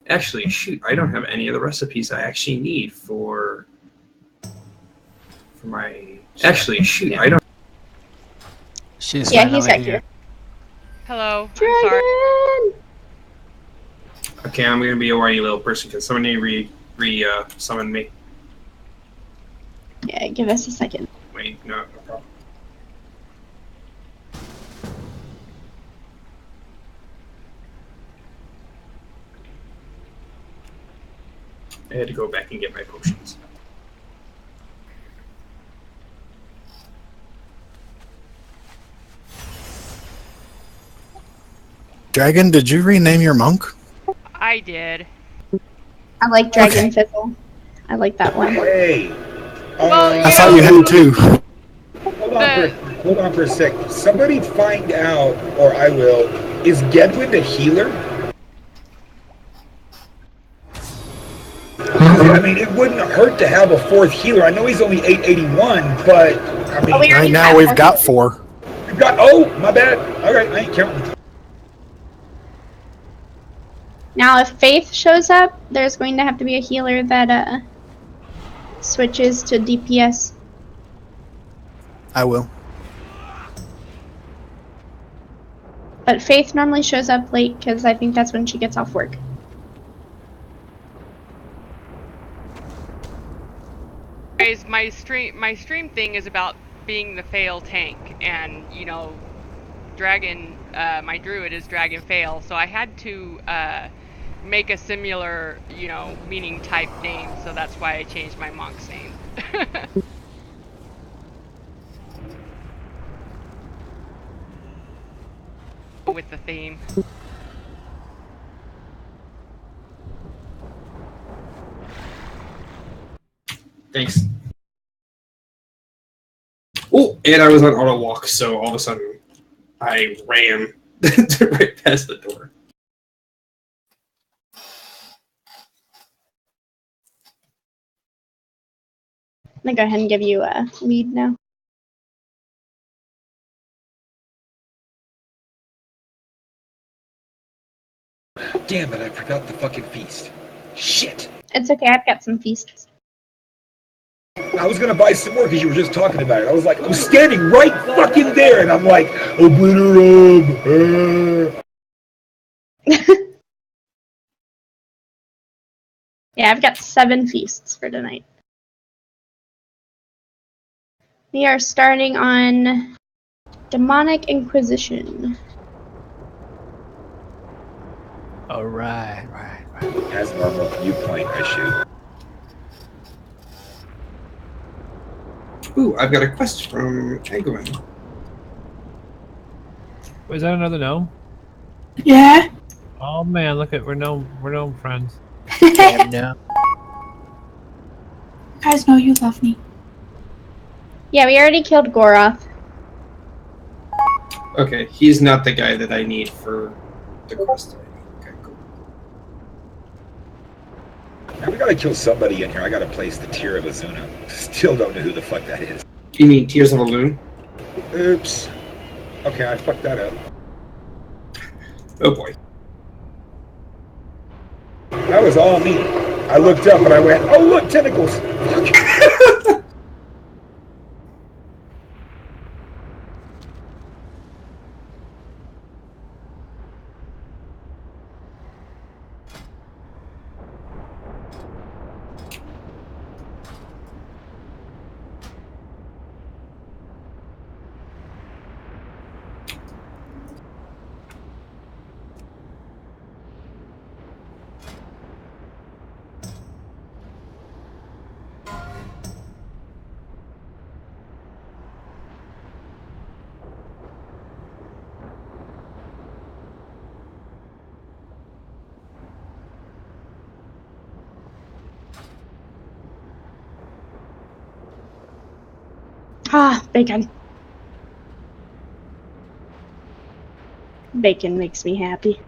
Actually, shoot, I don't have any of the recipes I actually need for my... Actually, shoot, I don't... She's he's right here. Hello, Dragon! I'm sorry. Okay, I'm gonna be a whiny little person. Can somebody summon me? Yeah, give us a second. Wait, no problem. I had to go back and get my potions. Dragon, did you rename your monk? I did. I like Dragon Fizzle. I like that one. Hey! I thought you had two. Hold on for a sec. Somebody find out, or I will, is Gedwin a healer? I mean, it wouldn't hurt to have a fourth healer. I know he's only 881, but I mean, right now we've got 4. We've got, oh, my bad. All right, I ain't counting. Now, if Faith shows up, there's going to have to be a healer that switches to DPS. I will. But Faith normally shows up late because I think that's when she gets off work. Guys, my stream thing is about being the fail tank, and you know, Dragon, my druid is Dragon Fail, so I had to make a similar, you know, meaning type name, so that's why I changed my monk's name. With the theme. Thanks. Oh, and I was on auto walk, so all of a sudden I ran right past the door. I'm gonna go ahead and give you a lead now. Damn it, I forgot the fucking feast. Shit! It's okay, I've got some feasts. I was gonna buy some more because you were just talking about it. I was like, I'm standing right fucking there, and I'm like, obliterate. Yeah, I've got 7 feasts for tonight. We are starting on Demonic Inquisition. Alright, right. As normal, viewpoint, I shoot. Ooh, I've got a quest from Egwin. Was that another gnome? Yeah. Oh man, look at we're gnome friends. Damn no. You guys know you love me. Yeah, we already killed Goroth. Okay, he's not the guy that I need for the quest. Okay, cool. Now we gotta kill somebody in here. I gotta place the Tear of Azuna. Still don't know who the fuck that is. You mean Tears of a Loon? Oops. Okay, I fucked that up. Oh boy. That was all me. I looked up and I went, oh look, tentacles! Ah, bacon. Bacon makes me happy.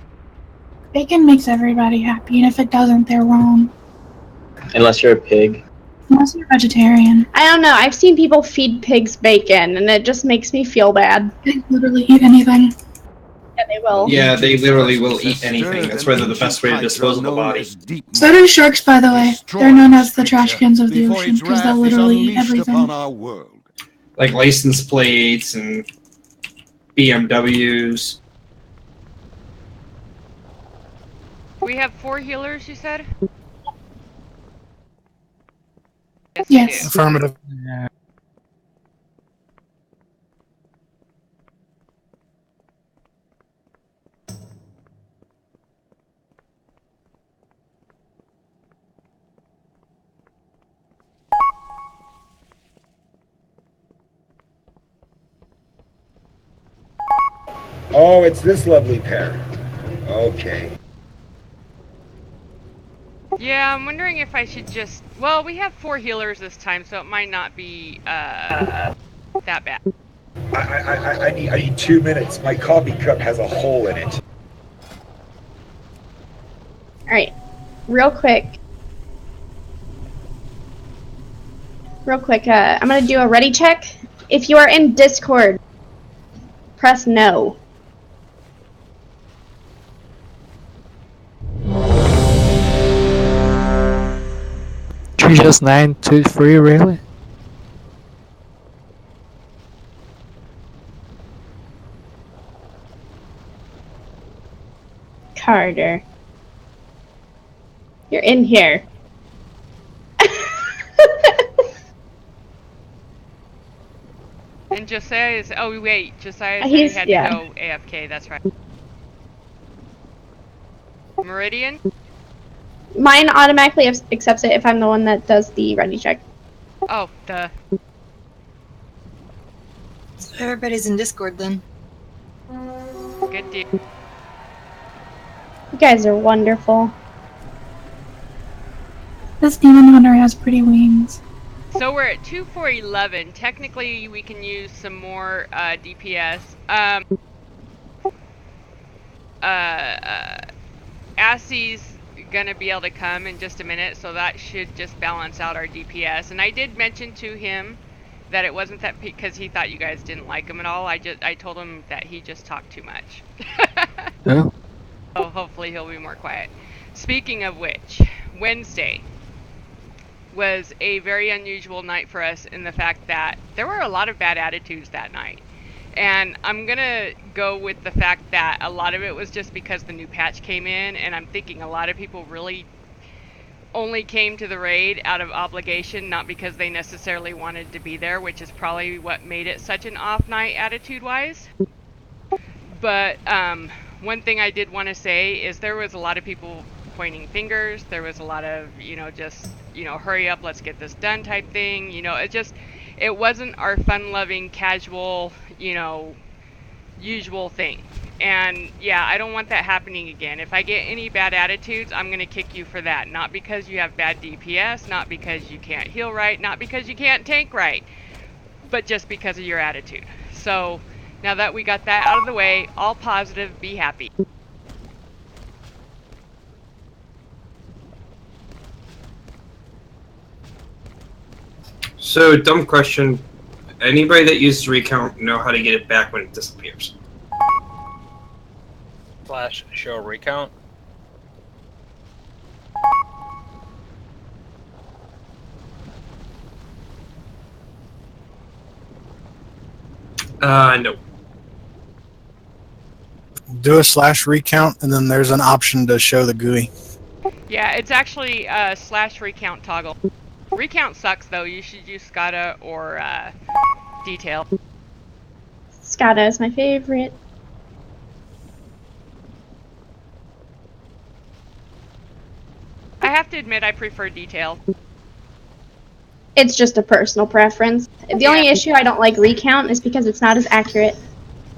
Bacon makes everybody happy, and if it doesn't, they're wrong. Unless you're a pig. Unless you're vegetarian. I don't know, I've seen people feed pigs bacon, and it just makes me feel bad. Pigs literally eat anything. Yeah, they will. Yeah, they literally will eat anything. That's rather the best way to dispose of a body. So do sharks, by the way. They're known as the trash cans of the ocean because they'll literally eat everything. Like license plates and BMWs. We have 4 healers, you said? Yes. Affirmative. Oh, it's this lovely pair. Okay. Yeah, I'm wondering if I should just... Well, we have 4 healers this time, so it might not be that bad. I need 2 minutes. My coffee cup has a hole in it. Alright, real quick. I'm gonna do a ready check. If you are in Discord, press no. Just 923, really? Carter. You're in here. And Josiah is... Oh, wait. Josiah said he had to go AFK. That's right. Meridian? Mine automatically accepts it if I'm the one that does the ready check. Oh, duh. So everybody's in Discord then. Good deal. You guys are wonderful. This demon hunter has pretty wings. So we're at 2 for 11. Technically, we can use some more DPS. Assie's gonna be able to come in just a minute, so that should just balance out our DPS. And I did mention to him that it wasn't that because he thought you guys didn't like him at all. I told him that he just talked too much. Yeah. So hopefully he'll be more quiet. Speaking of which, Wednesday was a very unusual night for us in the fact that there were a lot of bad attitudes that night. And I'm gonna go with the fact that a lot of it was just because the new patch came in, and I'm thinking a lot of people really only came to the raid out of obligation, not because they necessarily wanted to be there, which is probably what made it such an off night attitude-wise. But one thing I did want to say is there was a lot of people pointing fingers. There was a lot of, just, hurry up, let's get this done type thing. It wasn't our fun-loving, casual, usual thing. And yeah, I don't want that happening again. If I get any bad attitudes, I'm going to kick you for that. Not because you have bad DPS, not because you can't heal right, not because you can't tank right, but just because of your attitude. So now that we got that out of the way, all positive, be happy. So, dumb question. Anybody that uses recount know how to get it back when it disappears? / show recount. No. Do a /recount, and then there's an option to show the GUI. Yeah, it's actually / recount toggle. Recount sucks though. You should use SCADA or detail. SCADA is my favorite. I have to admit I prefer detail. It's just a personal preference. The only issue I don't like recount is because it's not as accurate.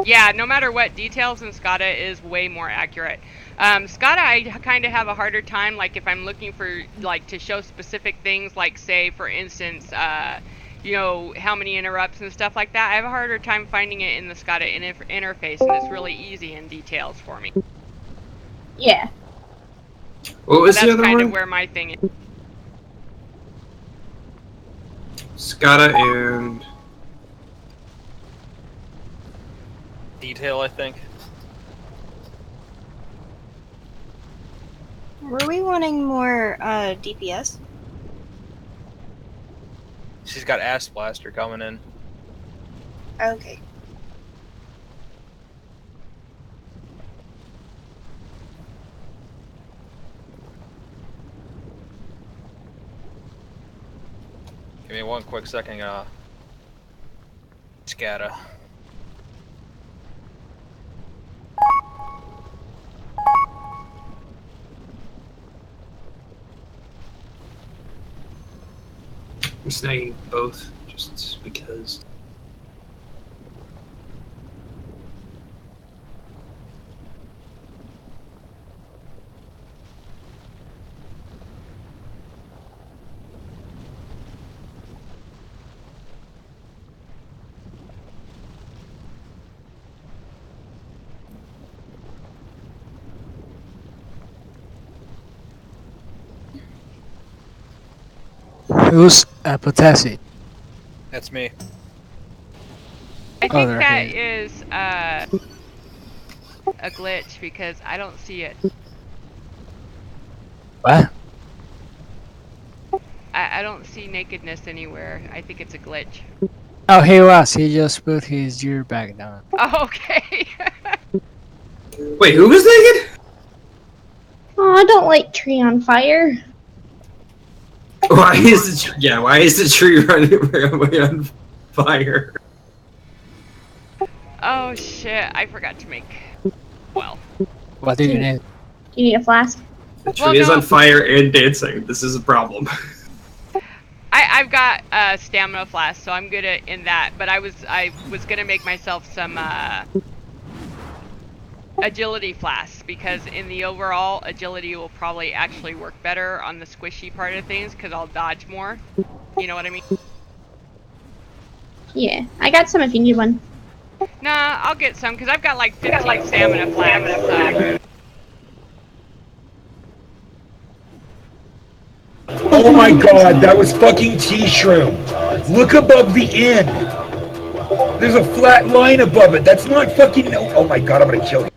Yeah, no matter what, details in SCADA is way more accurate. SCADA, I kind of have a harder time, like if I'm looking for, to show specific things, like say, for instance, how many interrupts and stuff like that. I have a harder time finding it in the SCADA interface, and it's really easy in details for me. Yeah. What was the other one? That's kind of one? where my thing is. SCADA and... Detail, I think. Were we wanting more DPS? She's got Ass Blaster coming in. Okay. Give me one quick second, scatter. I'm snagging both just because. Who's potassium? That's me. I think there, that okay. is a glitch because I don't see it. What? I don't see nakedness anywhere. I think it's a glitch. Oh, he was. He just put his gear back down. Oh, okay. Wait, who was naked? Oh, I don't like tree on fire. Why is why is the tree running away on fire? Oh shit! I forgot to make. Well. What do you need? Do you need a flask? The tree is on fire and dancing. This is a problem. I've got stamina flask, so I'm good in that. But I was gonna make myself some agility flasks because in the overall agility will probably actually work better on the squishy part of things because I'll dodge more. You know what I mean? Yeah, I got some if you need one. Nah, I'll get some because I've got like 15 stamina flasks. Oh my god, that was fucking T-Shroom. Look above the inn. There's a flat line above it. That's not fucking... Oh my god, I'm gonna kill you.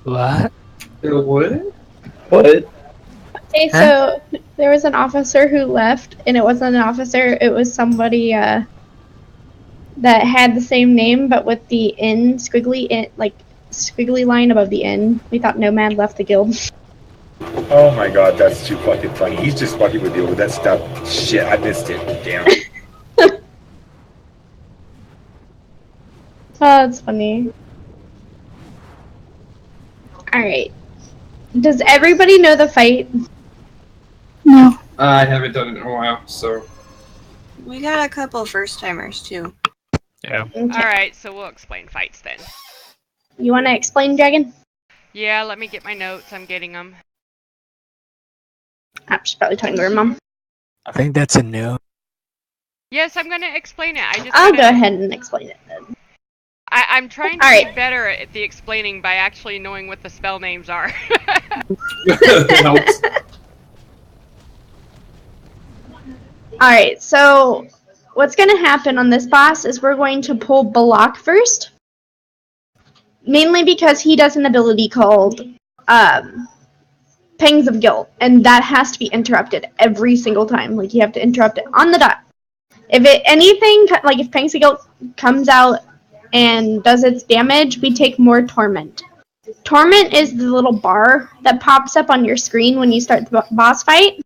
What? What? What? Okay, so there was an officer who left, and it wasn't an officer, it was somebody that had the same name, but with the N, squiggly line above the N. We thought Nomad left the guild. Oh my god, that's too fucking funny. He's just fucking with you with that stuff. Shit, I missed it. Damn. Oh, that's funny. Alright. Does everybody know the fight? No. I haven't done it in a while, so. We got a couple first timers too. Yeah. Okay. Alright, so we'll explain fights then. You want to explain, Dragon? Yeah, let me get my notes. I'm getting them. She's probably talking to her mom. I think that's a no. Yes, I'm gonna explain it. I'll go ahead and explain it then. I'm trying to get better at the explaining by actually knowing what the spell names are. Helps. Alright, so what's going to happen on this boss is we're going to pull Balak first. Mainly because he does an ability called Pangs of Guilt, and that has to be interrupted every single time. Like, you have to interrupt it on the dot. If if Pangs of Guilt comes out and does its damage, we take more Torment. Torment is the little bar that pops up on your screen when you start the boss fight.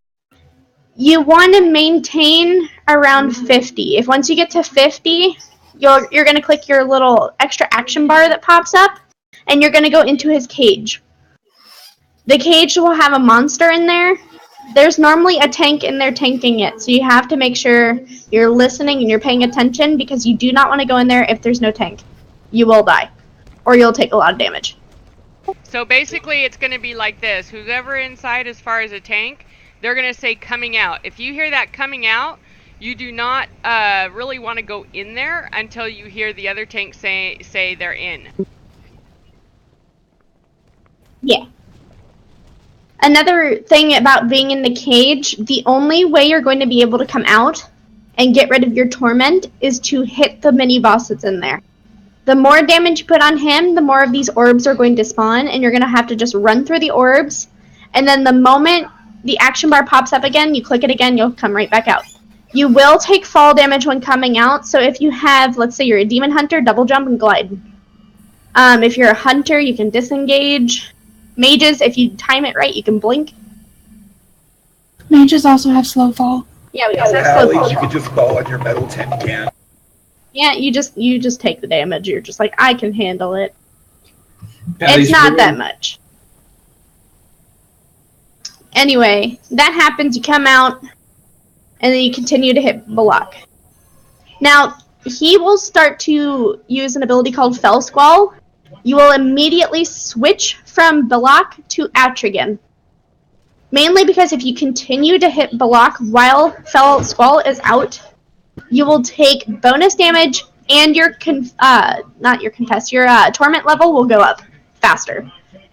You want to maintain around 50. If once you get to 50, you're going to click your little extra action bar that pops up, and you're going to go into his cage. The cage will have a monster in there. There's normally a tank in there tanking it, so you have to make sure you're listening and you're paying attention because you do not want to go in there if there's no tank. You will die, or you'll take a lot of damage. So basically it's going to be like this. Whoever inside as far as a tank, they're going to say coming out. If you hear that coming out, you do not really want to go in there until you hear the other tank say they're in. Yeah. Another thing about being in the cage, the only way you're going to be able to come out and get rid of your torment is to hit the mini boss that's in there. The more damage you put on him, the more of these orbs are going to spawn, and you're going to have to just run through the orbs, And then the moment the action bar pops up again, you click it again, you'll come right back out. You will take fall damage when coming out, so if you have, let's say you're a demon hunter, double jump and glide. If you're a hunter, you can disengage. Mages, if you time it right, you can blink. Mages also have slow fall. Yeah, we also have slow fall. You could just fall on your metal tin can. Yeah, you just take the damage. You're just like, I can handle it. Yeah, It's not that much. Anyway, that happens, you come out, and then you continue to hit Balak. Now, he will start to use an ability called Fell Squall. You will immediately switch from Balak to Atrigan. Mainly because if you continue to hit Balak while Fell Squall is out, you will take bonus damage, and your torment level will go up faster.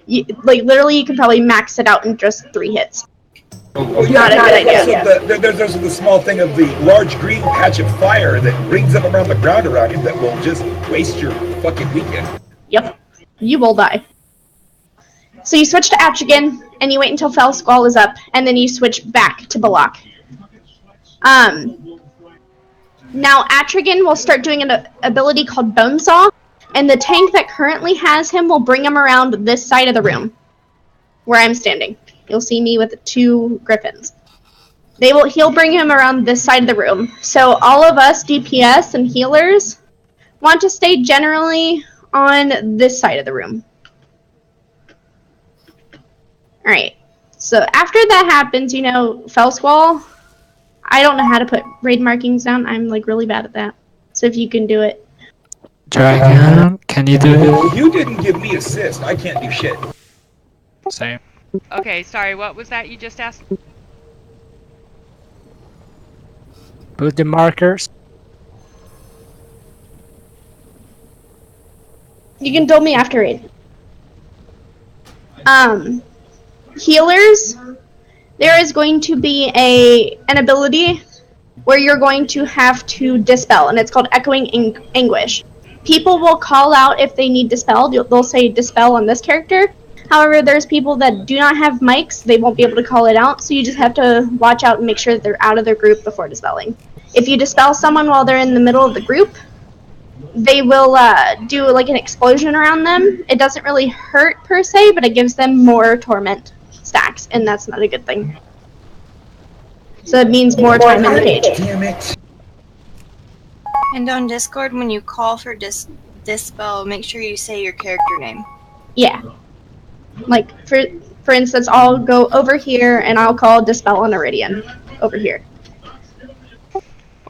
Literally, you can probably max it out in just 3 hits. Oh, yeah, Not a good idea. There's also the small thing of the large green patch of fire that rings up around the ground around you that will just waste your fucking weekend. Yep. You will die. So you switch to Atrigan, and you wait until Fell Squall is up, and then you switch back to Balak. Now, Atrigan will start doing an ability called Bonesaw, and the tank that currently has him will bring him around this side of the room, where I'm standing. You'll see me with the 2 griffins. He'll bring him around this side of the room. So all of us DPS and healers want to stay generally on this side of the room. Alright, so after that happens, Fell Squall, I don't know how to put raid markings down. I'm really bad at that. So if you can do it. Dragon, can you do it? You didn't give me assist. I can't do shit. Same. Okay, sorry, what was that you just asked? Put the markers. You can build me after raid. Healers, there is going to be an ability where you're going to have to dispel, and it's called Echoing Anguish. People will call out if they need dispel. They'll say dispel on this character. However, there's people that do not have mics. They won't be able to call it out, so you just have to watch out and make sure that they're out of their group before dispelling. If you dispel someone while they're in the middle of the group, they will do an explosion around them. It doesn't really hurt per se, but it gives them more torment stacks, and that's not a good thing. So it means more time in the cage. Damn it. And on Discord, when you call for dispel, make sure you say your character name. Yeah. For instance, I'll go over here and I'll call Dispel on Iridian over here.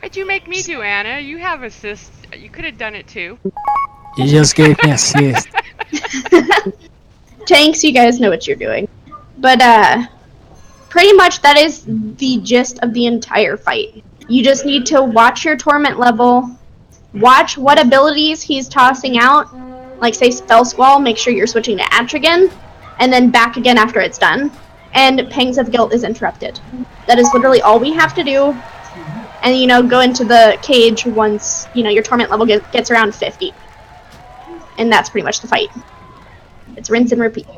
Why'd you make me do, Anna? You have assists. You could have done it too. You just gave me assist. Tanks, you guys know what you're doing. But pretty much that is the gist of the entire fight. You just need to watch your torment level, watch what abilities he's tossing out, like say Spell Squall, make sure you're switching to Atrigan, and then back again after it's done. And Pangs of Guilt is interrupted. That is literally all we have to do. And go into the cage once your torment level gets around 50. And that's pretty much the fight. It's rinse and repeat.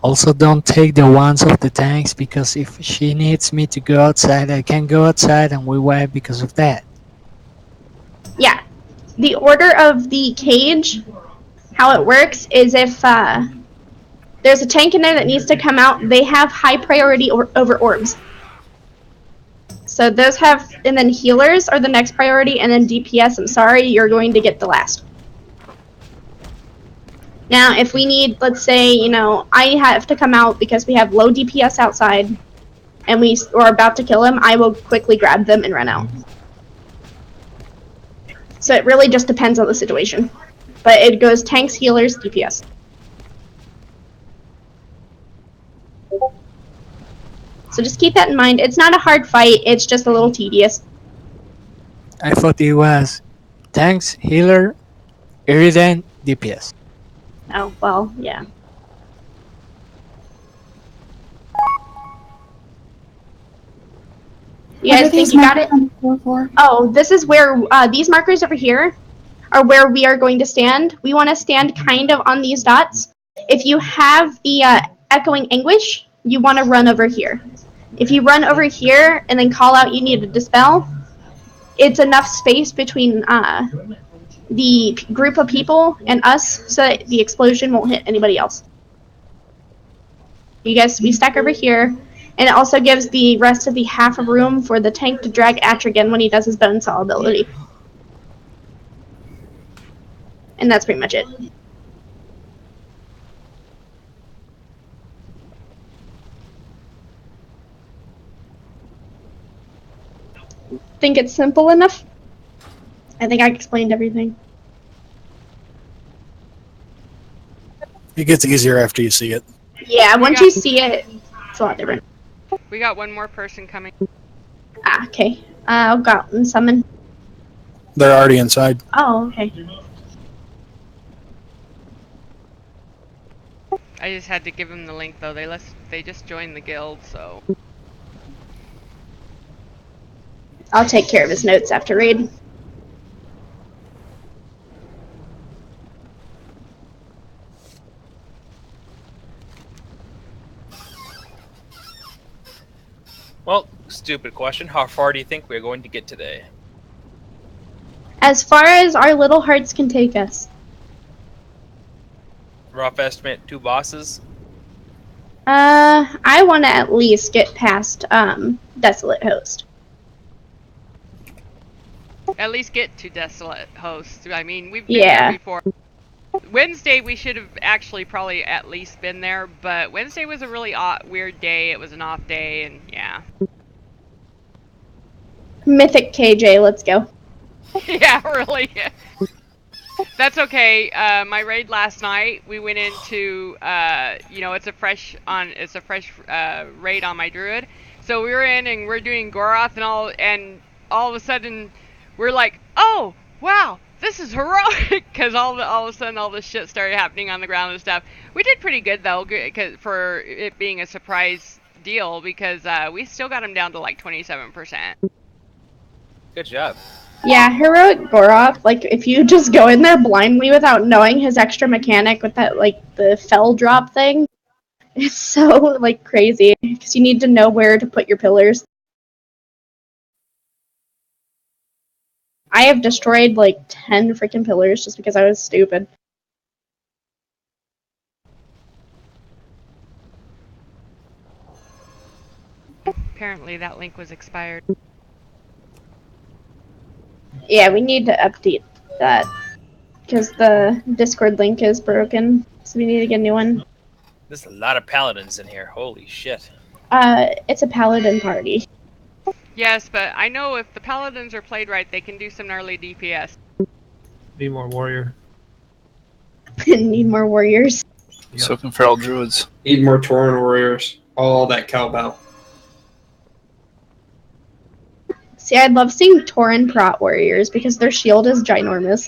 Also, don't take the ones of the tanks, because if she needs me to go outside, I can go outside and we wipe because of that. Yeah. The order of the cage, how it works is if there's a tank in there that needs to come out, they have high priority over orbs. So those have, and then healers are the next priority, and then DPS, I'm sorry, you're going to get the last. Now, if we need, let's say, I have to come out because we have low DPS outside, and we are about to kill him, I will quickly grab them and run out. So it really just depends on the situation. But it goes tanks, healers, DPS. So just keep that in mind. It's not a hard fight, it's just a little tedious. I thought it was tanks, healer, Iridian, DPS. Oh, well, yeah. You guys think you got it? Oh, this is where, these markers over here are where we are going to stand. We want to stand kind of on these dots. If you have the Echoing Anguish, you want to run over here. If you run over here and then call out you need a Dispel, it's enough space between the group of people and us so that the explosion won't hit anybody else. You guys, we stack over here, and it also gives the rest of the half a room for the tank to drag Atrigan when he does his bone saw ability. And that's pretty much it. Think it's simple enough? I think I explained everything. It gets easier after you see it. Yeah, once you see it, it's a lot different. We got one more person coming. Ah, okay. I'll go out and summon. They're already inside. Oh, okay. I just had to give them the link though. They just joined the guild, so. I'll take care of his notes after raid. Well, stupid question. How far do you think we're going to get today? As far as our little hearts can take us. Rough estimate, 2 bosses? I want to at least get past, Desolate Host. At least get to Desolate Host. I mean, we've been there before. Wednesday we should have actually probably at least been there, but Wednesday was a really weird day. It was an off day, and yeah. Mythic KJ, let's go. Yeah, really. That's okay. My raid last night, we went into, you know, it's a fresh raid on my druid. So we were in and we're doing Goroth and all of a sudden we're like, oh wow, this is heroic, because all of a sudden all this shit started happening on the ground and stuff. We did pretty good though, for it being a surprise deal, because we still got him down to like 27%. Good job. Yeah, Heroic Goroth, like, if you just go in there blindly without knowing his extra mechanic with that, like, the fell drop thing, it's so, like, crazy, because you need to know where to put your pillars. I have destroyed, like, 10 freaking pillars just because I was stupid. Apparently that link was expired. Yeah, we need to update that, because the Discord link is broken, so we need to get a new one. There's a lot of paladins in here. Holy shit. It's a paladin party. Yes, but I know if the paladins are played right, they can do some gnarly DPS. Need more warrior. Need more warriors. Yep. So can feral druids. Need more Tauren warriors. All that cowbell. See, I'd love seeing Tauren Prot warriors because their shield is ginormous.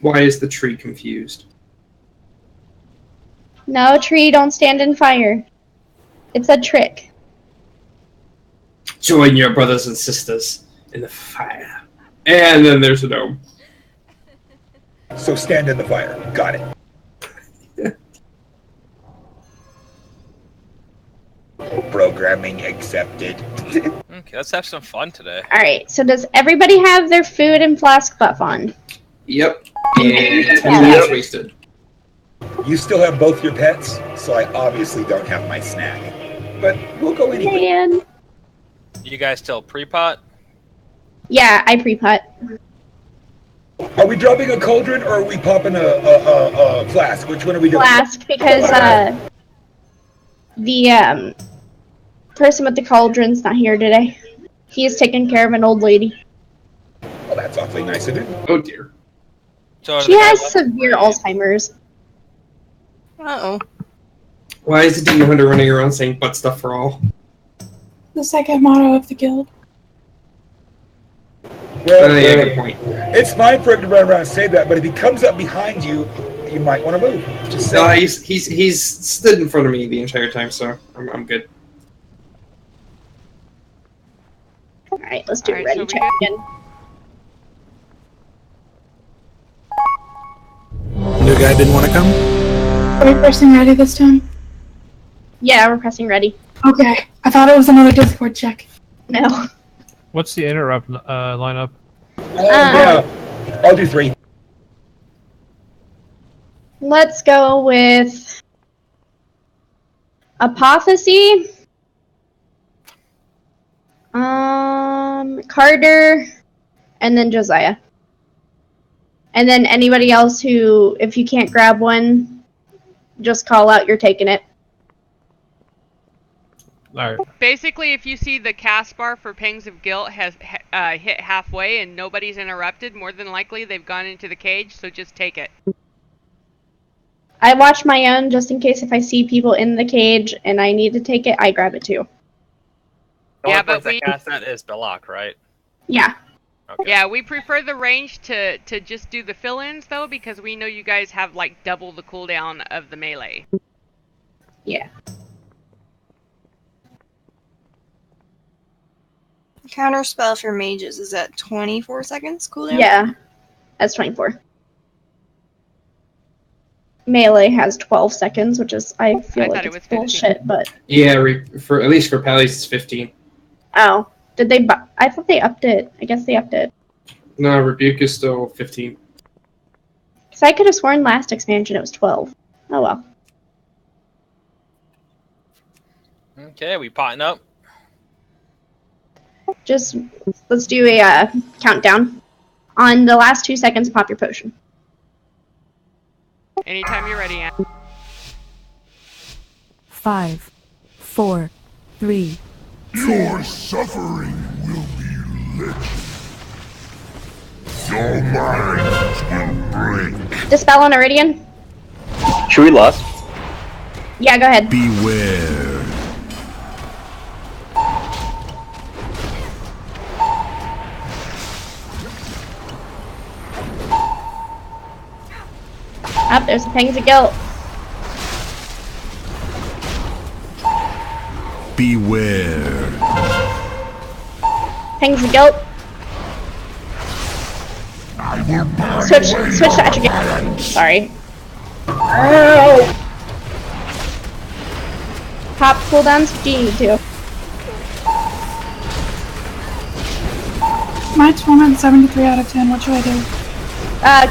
Why is the tree confused? No, tree, don't stand in fire. It's a trick. Join your brothers and sisters in the fire. And then there's a dome. So stand in the fire. Got it. Programming accepted. Okay, let's have some fun today. Alright, so does everybody have their food and flask buff on? Yep. And 10 minutes wasted. You still have both your pets, so I obviously don't have my snack. But we'll go anyway. Man. You guys still pre-pot? Yeah, I pre-pot. Are we dropping a cauldron or are we popping a flask? Which one are we doing? Flask, because the person with the cauldron's not here today. He is taking care of an old lady. Well, that's awfully nice of him. Oh dear. So She has severe Alzheimer's. Uh-oh. Why is the demon hunter running around saying butt stuff for all? The second motto of the guild. Well, Yeah, good point. it's fine for him to run around and say that, but if he comes up behind you, you might want to move. Just say. No, he's stood in front of me the entire time, so I'm good. Alright, let's do Alright, ready so we check good? again. guy didn't want to come? Are we pressing ready this time? Yeah, we're pressing ready. Okay. I thought it was another Discord check. No. What's the interrupt lineup? Yeah. I'll do 3. Let's go with Apothesy, Carter, and then Josiah. And then anybody else who, if you can't grab one, just call out you're taking it. Alright. Basically, if you see the cast bar for Pangs of Guilt has hit halfway and nobody's interrupted, more than likely they've gone into the cage, so just take it. I watch my own just in case if I see people in the cage and I need to take it, I grab it too. The only person that casts that is Belloc, right? Yeah. Okay. Yeah, we prefer the range to just do the fill-ins, though, because we know you guys have, like, double the cooldown of the melee. Yeah. Counterspell for mages is at 24 seconds cooldown? Yeah. That's 24. Melee has 12 seconds, which is, I feel like it's bullshit, but... Yeah, for at least for Pallies, it's 15. Oh. Did they... I thought they upped it. I guess they upped it. No, Rebuke is still 15. Because I could have sworn last expansion it was 12. Oh well. Okay, we potting up. Just, let's do a countdown. On the last 2 seconds, pop your potion. Anytime you're ready, Anne. 5, 4, 3, 2. Your suffering will be lit. Your minds will break. Dispel on Iridian? Should we lost? Yeah, go ahead. Beware. Up, there's the Pangs of Guilt. Beware. Pangs of Guilt. I will burn Switch to attribute. Sorry. Ow! Pop cooldowns? Do you need to? My 173 out of 10. What should I do?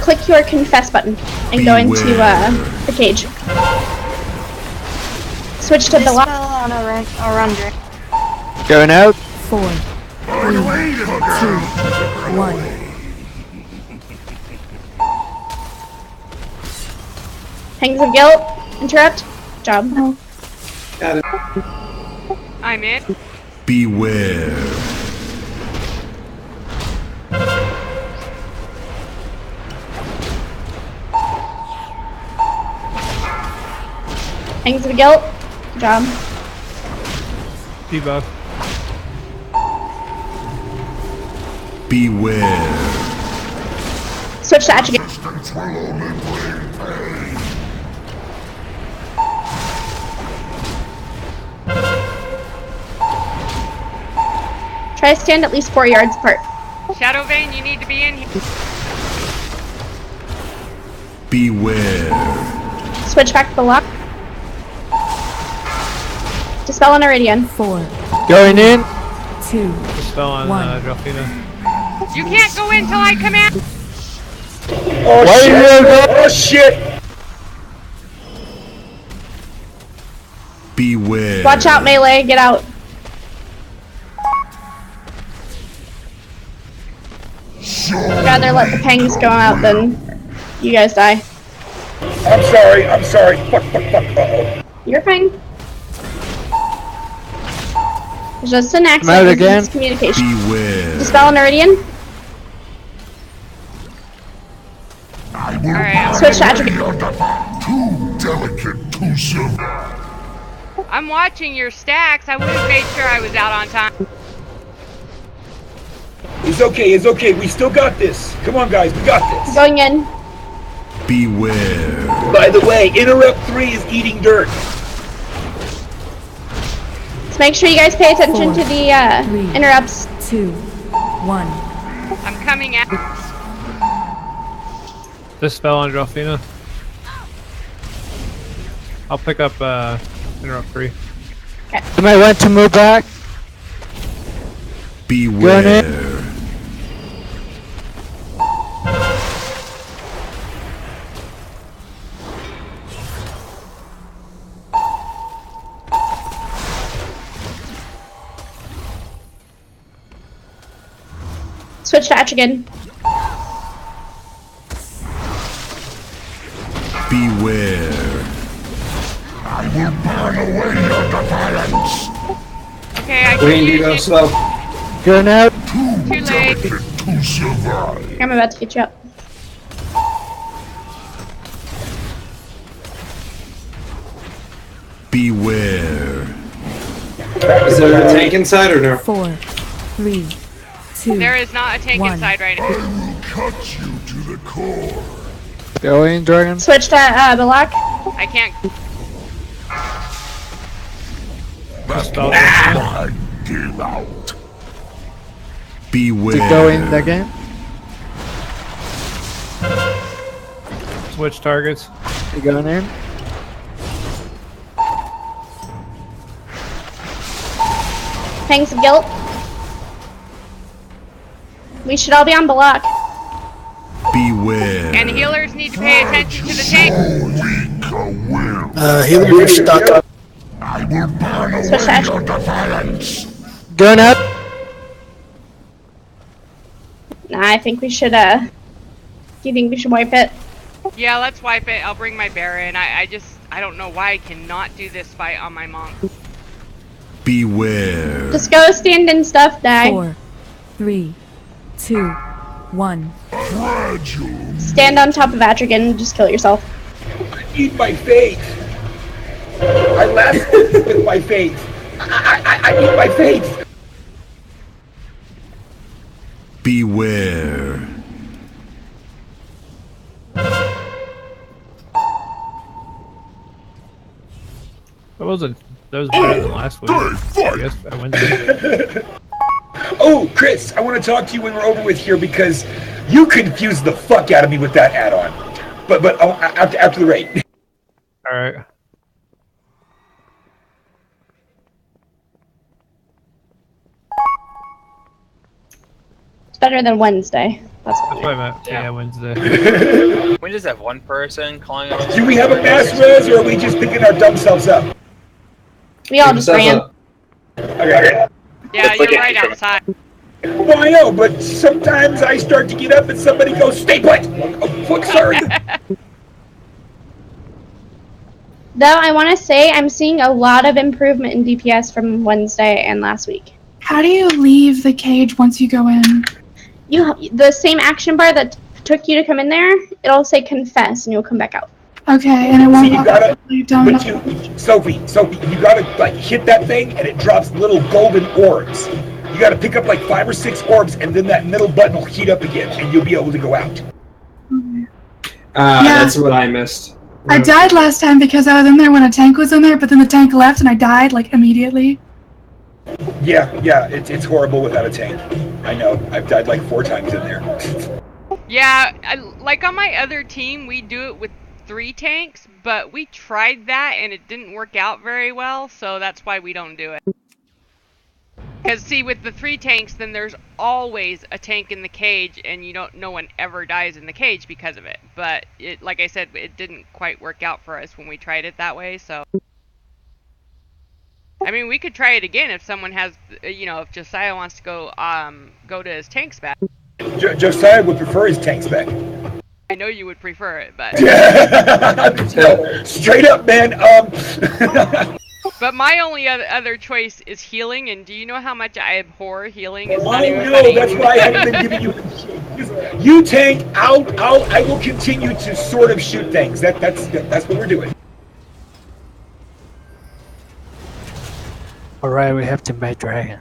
Click your confess button and go into the cage. Switch to the Dispel lock. on a Arundra. Going out. 4, 3, 2, 1. Pangs of Guilt. Interrupt. Job. Oh. Got it. I'm in. Beware. Pangs of Guilt. Job. Debuff. Beware. Switch to attribute. Resistance will only bring pain. Try to stand at least 4 yards apart. Shadow Vein, you need to be in here. Beware. Switch back to the lock. Dispel on Iridian. 4, Going in. 2, Dispel on 1. Delphina. You can't go in till I command. Oh Why shit! you go- Oh shit! Beware. Watch out, melee. Get out. I'd rather let the pangs go out than you guys die. I'm sorry. I'm sorry. Fuck. Uh-oh. You're fine. It's just an Out accident. again. Miscommunication. Beware. Dispel on Iridian. I will Alright, Switch to attribute. too delicate, too soon. I'm watching your stacks. I would have made sure I was out on time. It's okay. It's okay. We still got this. Come on, guys. We got this. Going in. Beware. By the way, Interrupt 3 is eating dirt. So make sure you guys pay attention 4, to the 3, interrupts. 2, 1. I'm coming out. Dispel on Delphina. I'll pick up interrupt 3. You might want to move back. Beware. Switch to Atrigan. Beware. I will burn away your defiance. Okay, I Wayne, can you use go it. slow. Going out. Too late. To survive. I'm about to get you up. Beware. Is there a tank inside or no? 4, 3, 2. There is not a tank 1. inside right now. I will cut you to the core. Going, Dragon. Switch to Balak. I can't. I give out. Beware. To go in again. Switch targets. You going in? Pangs of Guilt. We should all be on Balak. Beware. And healers need to pay attention to the tank. Healer, you're stuck. I will burn Switch to away Atrigan. your defiance. Going up. Nah, I think we should, do you think we should wipe it? Yeah, let's wipe it. I'll bring my Baron. I don't know why I cannot do this fight on my monk. Beware. Just go stand in stuff, die. 4, 3, 2, 1. Fragile. Stand on top of Atrigan and just kill yourself. I need my faith. I left with my faith. I need my faith. Beware. That was better than last week. I guess I Wednesday. Oh, Chris, I want to talk to you when we're over with here because you confused the fuck out of me with that add-on. But after the raid. All right. It's better than Wednesday. That's That's what I meant. Yeah. Yeah, Wednesday. We just have one person calling up. Do we have a mass res or are we just picking our dumb selves up? We all just ran. Okay. Yeah, you're right outside. Well, I know, but sometimes I start to get up and somebody goes, stay put! Oh, fuck, sorry. Though I want to say I'm seeing a lot of improvement in DPS from Wednesday and last week. How do you leave the cage once you go in? The same action bar that took you to come in there, it'll say confess and you'll come back out. Okay, and it won't See, you gotta, leave down. but Sophie, you gotta like hit that thing and it drops little golden orbs. You gotta pick up like 5 or 6 orbs and then that middle button will heat up again and you'll be able to go out. Yeah. That's what I missed. I died last time because I was in there when a tank was in there, but then the tank left and I died like immediately. Yeah, it's horrible without a tank. I know, I've died like 4 times in there. Yeah, like on my other team, we do it with 3 tanks, but we tried that and it didn't work out very well, so that's why we don't do it. Because see, with the 3 tanks, then there's always a tank in the cage, and no one ever dies in the cage because of it. But it, like I said, it didn't quite work out for us when we tried it that way. So, I mean, we could try it again if someone has, if Josiah wants to go to his tanks back. Josiah would prefer his tanks back. I know you would prefer it, but straight up, man. But my only other choice is healing, and do you know how much I abhor healing? It's not I even know, funny. that's why I haven't been giving you. You tank, I will continue to sort of shoot things. That's what we're doing. Alright, we have to make Dragon.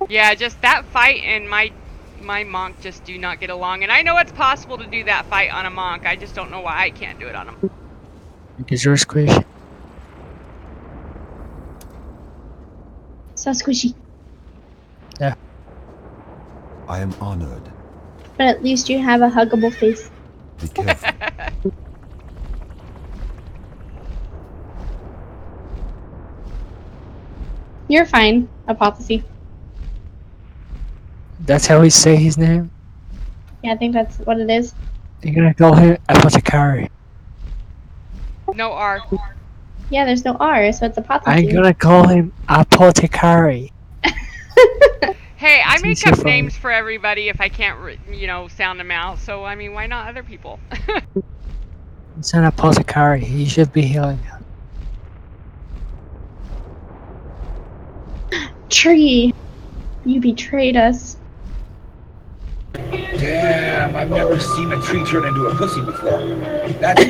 Yeah, just that fight and my monk just do not get along, and I know it's possible to do that fight on a monk. I just don't know why I can't do it on him. Because you're squishy. So squishy. I am honored. But at least you have a huggable face. Be careful. You're fine, Apothecary. That's how we say his name? Yeah, I think that's what it is. You're gonna call him Apothecary. No R. Yeah, there's no R, so it's I'm Apothecary. gonna call him Apothecary. Hey, I It's make easier up for me. names for everybody if I can't, sound them out. So I mean, why not other people? It's an apothecary. He should be healing. Tree, you betrayed us. Damn, I've never seen a tree turn into a pussy before. That's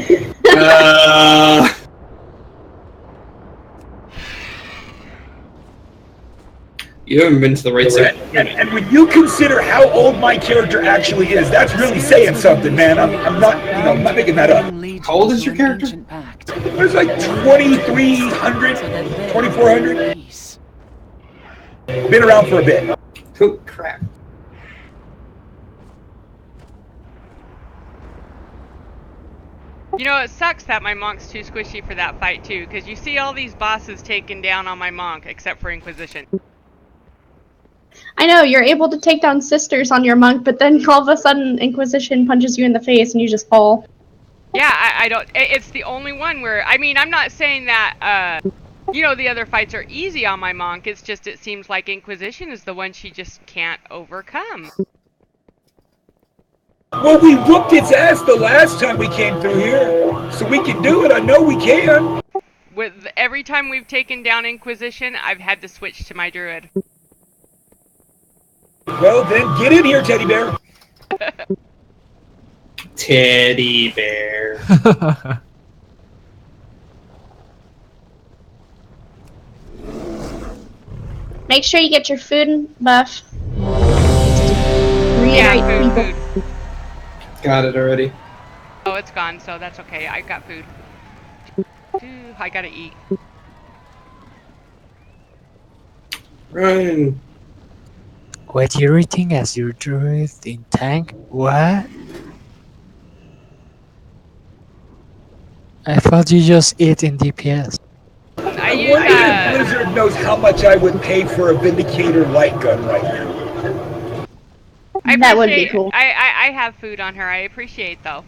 You haven't been to the right side. and when you consider how old my character actually is, that's really saying something, man. I'm not, I'm not making that up. How old is your character? It's like 2,300, 2,400. Been around for a bit. Oh, crap. You know, it sucks that my monk's too squishy for that fight too, because you see all these bosses taken down on my monk, except for Inquisition. I know, you're able to take down sisters on your monk, but then all of a sudden Inquisition punches you in the face and you just fall. Yeah, I don't. It's the only one where, I mean, I'm not saying that, the other fights are easy on my monk. It's just, it seems like Inquisition is the one she just can't overcome. Well, we whooped its ass the last time we came through here, so we can do it. I know we can. With every time we've taken down Inquisition, I've had to switch to my druid. Well, then get in here, teddy bear. Teddy bear. Make sure you get your food buff. Reiterate, people. Food. Got it already. Oh, it's gone, so that's okay. I got food. I gotta eat. Run. Wait, you're eating as your druid in tank? What? I thought you just eat in DPS. I I use, wonder if Blizzard knows how much I would pay for a Vindicator light gun right now. That would be cool. I have food on her. I appreciate, though.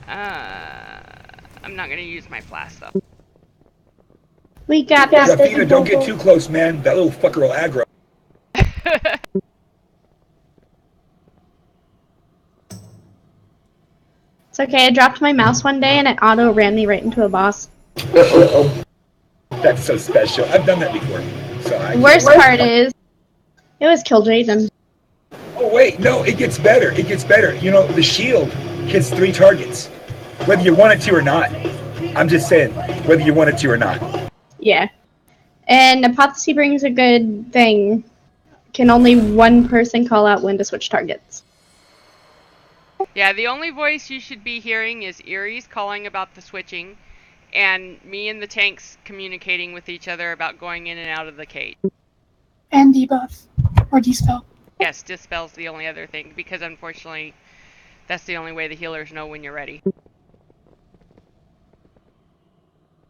I'm not gonna use my flask, though. We got this. Rafina, don't get too close, man. That little fucker will aggro. It's okay, I dropped my mouse one day and it auto ran me right into a boss. That's so special. I've done that before. So Worst part is, it was Kill Jaden. Oh wait, no, it gets better. It gets better. You know, the shield hits 3 targets, whether you want it to or not. I'm just saying, whether you want it to or not. Yeah. And Apothecary brings a good thing. Can only one person call out when to switch targets. Yeah, the only voice you should be hearing is Erie's calling about the switching, and me and the tanks communicating with each other about going in and out of the cage. And debuff. Or dispel. Yes, dispel's the only other thing, because unfortunately, that's the only way the healers know when you're ready.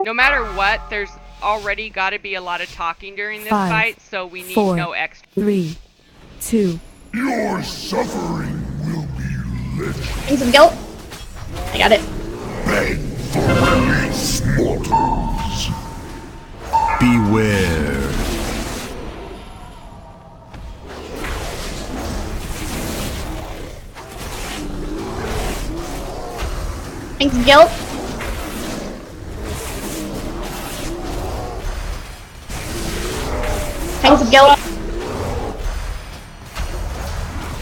No matter what, there's already got to be a lot of talking during this 5, fight, so we need 4, no extra. 3, 2. Your suffering will be lit. Things of guilt. I got it. Beg for release, mortals. Beware. Things of guilt. Things of guilt.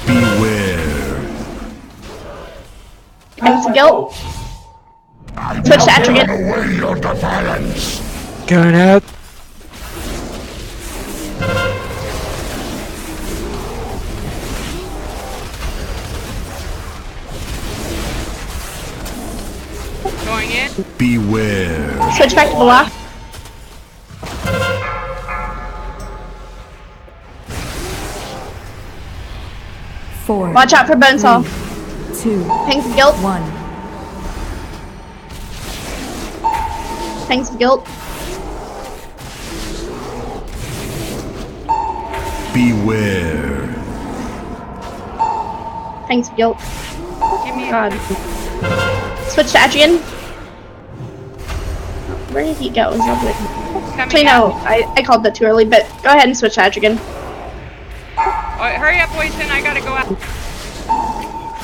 Beware. Things of guilt. Switch to attribute. Away your defiance. Going out. Going in. Beware. Switch back to block. 4. Watch out for Bonesaw. 2. Pangs of Guilt. 1. Pangs of Guilt. Beware. Pangs of Guilt. Give me God. Switch to Adrian. Where did he go? Is that like... Actually, no. I called that too early, but go ahead and switch to Adrian. Oh, hurry up, Boyson. I gotta go out.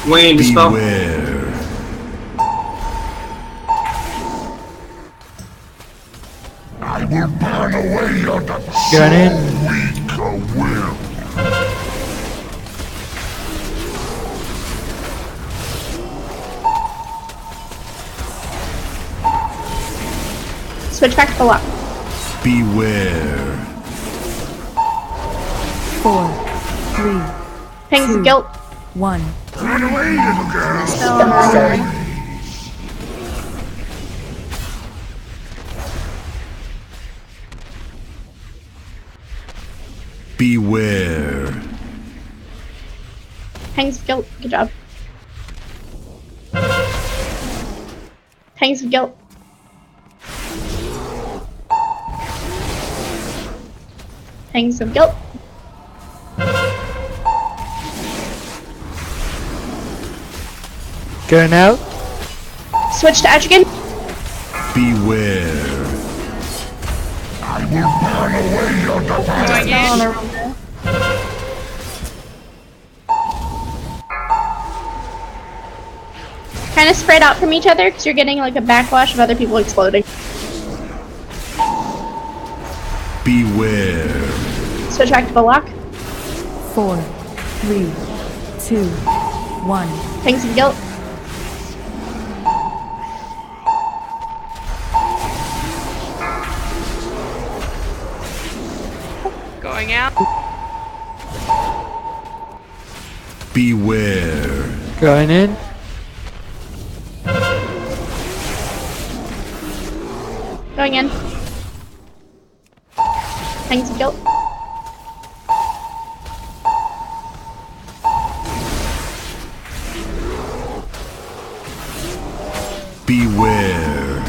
Wayne, dispel. Beware. I will burn away your Got it. weaker will. Switch back to the lock. Beware. 4. 3. Pangs of 2. Guilt. 1. Run away, little girl. Sorry. Beware. Pangs of Guilt. Good job. Pangs of Guilt. Pangs of Guilt. Going out. Switch to Adrian. Beware. I will burn away your Going defiance. in. Kind of spread out from each other because you're getting like a backwash of other people exploding. Beware. Switch back to the lock. 4. 3. 2. 1. Pangs of Guilt. Going out. Beware. Going in. Going in. Pangs of Guilt. Beware.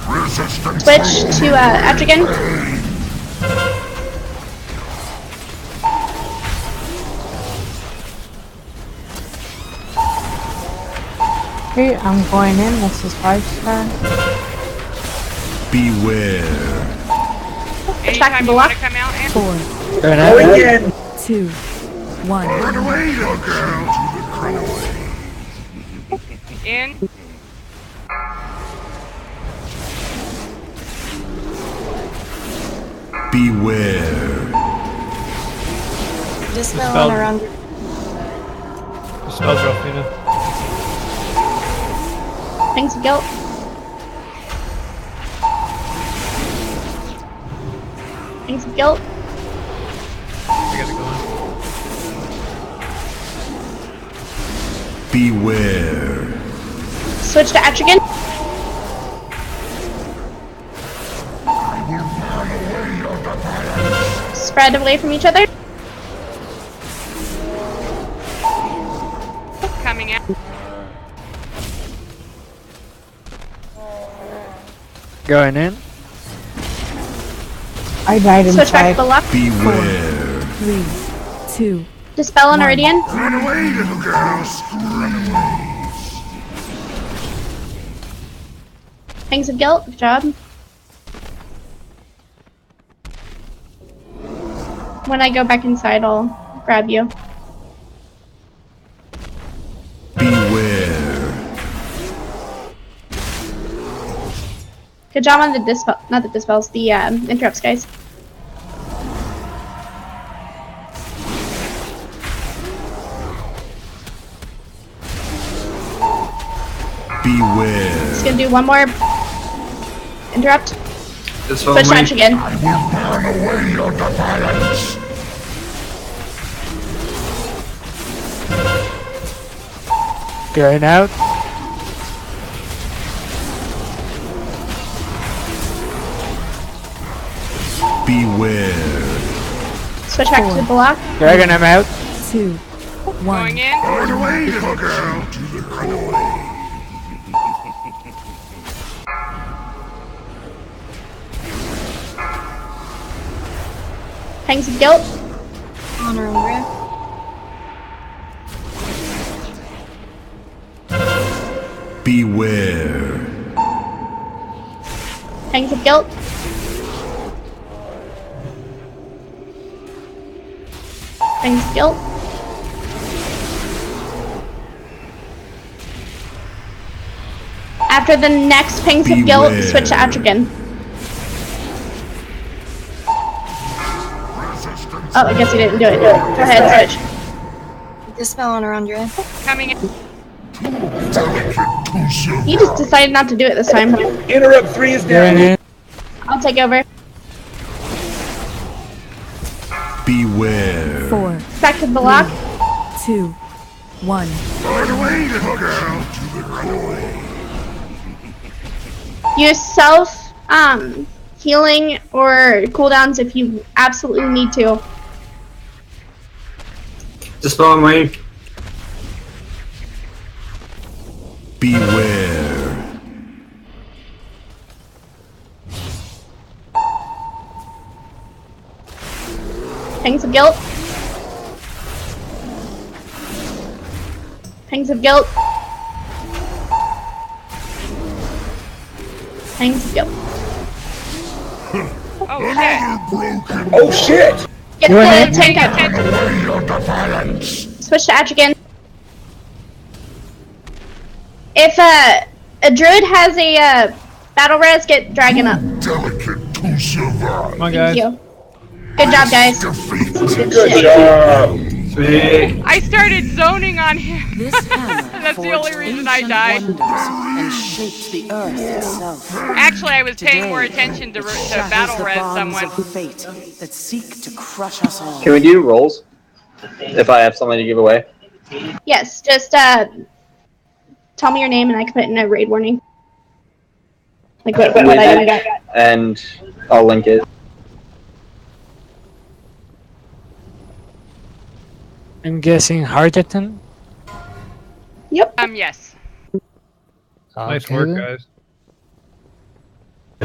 Resistance. Switch to Adrian. Okay, I'm going in. This is 5's turn. Beware. Anytime you want to come out, and 4. Going out. Going in. 2. 1. Run away, little girl. Run away. in. Beware. Dispel on around. Dispel Ralphina. Pangs of Guilt. Pangs of Guilt. I gotta go in. Beware. Switch to Etrigan. Spread away from each other. Coming out. Going in. I died Switch back inside. to the left. Beware. 3, 2. Dispel on Iridian. Run away, little girls. Run away. Pangs of Guilt. Good job. When I go back inside, I'll grab you. Beware. Good job on the dispel. Not the dispels. The interrupts, guys. Beware. Just gonna do one more interrupt. Dispel Switch Wayne. match again. I will burn away your defiance. Going out. Beware. Switch back to the block. Dragon, I'm out. 2, 1. Going in. Run away, little girl. Run away. Pangs of Guilt. Honor and Rift. Beware. Pangs of Guilt. Pangs of Guilt. After the next Pangs of Guilt, switch to Atrigan. Oh, I guess you didn't do it. Go ahead, switch. Dispel on Arundra. Coming in. You just decided not to do it this time. Interrupt 3 is down. I'll take over. Beware. 4. Back to the block. 2, 1. Run away, little girl. Run away. Use self healing or cooldowns if you absolutely need to. Dispel on Wayne. Beware. Pangs of Guilt. Pangs of Guilt. Pangs of Guilt. Oh shit! Get the tank out. Violence. Switch to Atrigan. If a druid has a battle res, get dragon up. Delicate to survive. Come on, Thank guys. you. Good job, guys. Good job. Sweet. I started zoning on him. This hammer That's the only forged reason I ancient died. wonders and shaped the earth itself. Actually, I was paying more Today, attention to shatters battle the res bonds someone. of fate that seek to crush us all. Can we do rolls? If I have something to give away. Yes, just tell me your name and I can put in a raid warning. Like what I got. And I'll link it. I'm guessing Harjatan? Yep. Yes. Nice Okay, work, then. guys.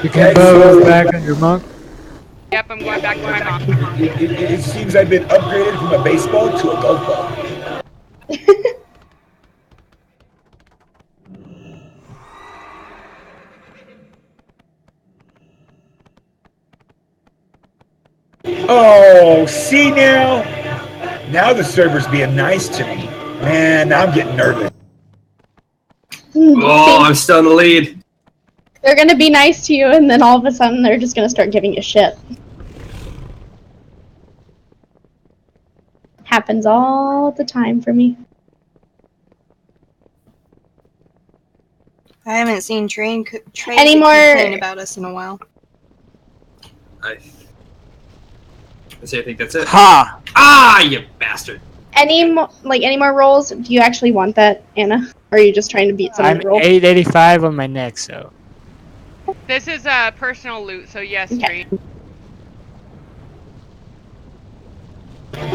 You can go back on your monk. Yep, I'm going back to my mom. It seems I've been upgraded from a baseball to a golf ball. Oh, see now? Now the server's being nice to me. Man, now I'm getting nervous. Oh, I'm still in the lead. They're gonna be nice to you, and then all of a sudden they're just gonna start giving you shit. Happens all the time for me. I haven't seen Trey Any more- complain about us in a while. I think that's it. Ha! Ah, you bastard. Any more rolls? Do you actually want that, Anna? Or are you just trying to beat I'm someone's roll? 885 on my neck, so. This is personal loot, so yes, Okay. Tree.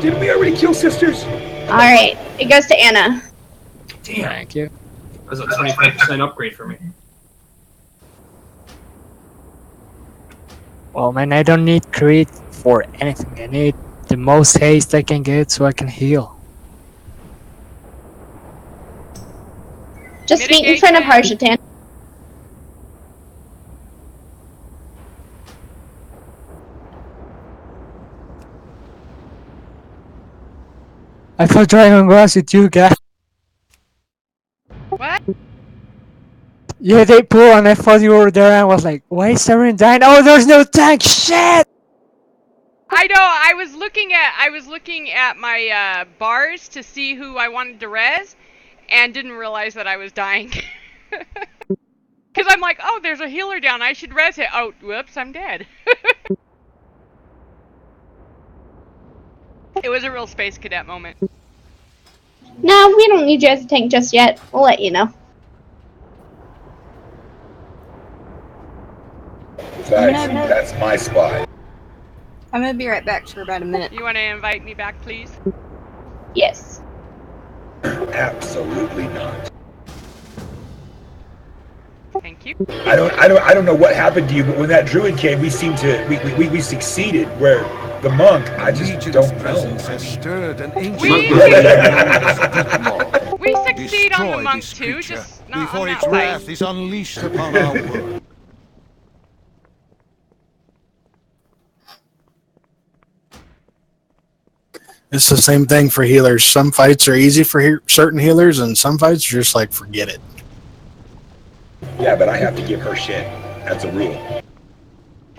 Didn't we already kill sisters? Alright, it goes to Anna. Damn. Thank you. That was a 25% upgrade for me. Well, man, I don't need crit for anything. I need the most haste I can get so I can heal. Just meet in front of Harshatan. I thought Dragon was with you guys. What? Yeah, they pull and I thought you were there and I was like, why is everyone dying? Oh, there's no tank! Shit! I know. I was looking at my bars to see who I wanted to res, and didn't realize that I was dying. Because I'm like, oh, there's a healer down. I should res it. Oh, whoops, I'm dead. It was a real Space Cadet moment. No, we don't need you as a tank just yet. We'll let you know. That's my spot. I'm gonna be right back for about a minute. You want to invite me back, please? Yes. Absolutely not. Thank you. I don't know what happened to you, but when that druid came, we seemed to we succeeded. Where the monk, I just don't know. Stirred an ancient We succeed on the monk too, just not before on its that wrath fight. is unleashed upon our world. It's the same thing for healers. Some fights are easy for certain healers, and some fights are just like, forget it. Yeah, but I have to give her shit. That's a rule.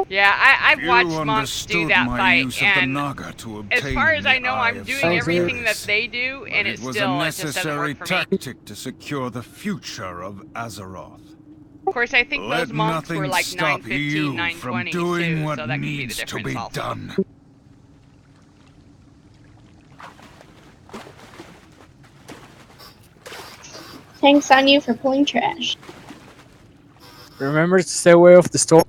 Yeah, I've watched monks do that fight, and as far as I know, I'm doing everything that they do, and it just doesn't work for me. Tactic to secure the future of Azeroth. Of course, I think Let those monks were like stop 915, you 920 from doing too, what so that could be the needs to difference be also. done. Thanks on you for pulling trash. Remember to stay away of the storm.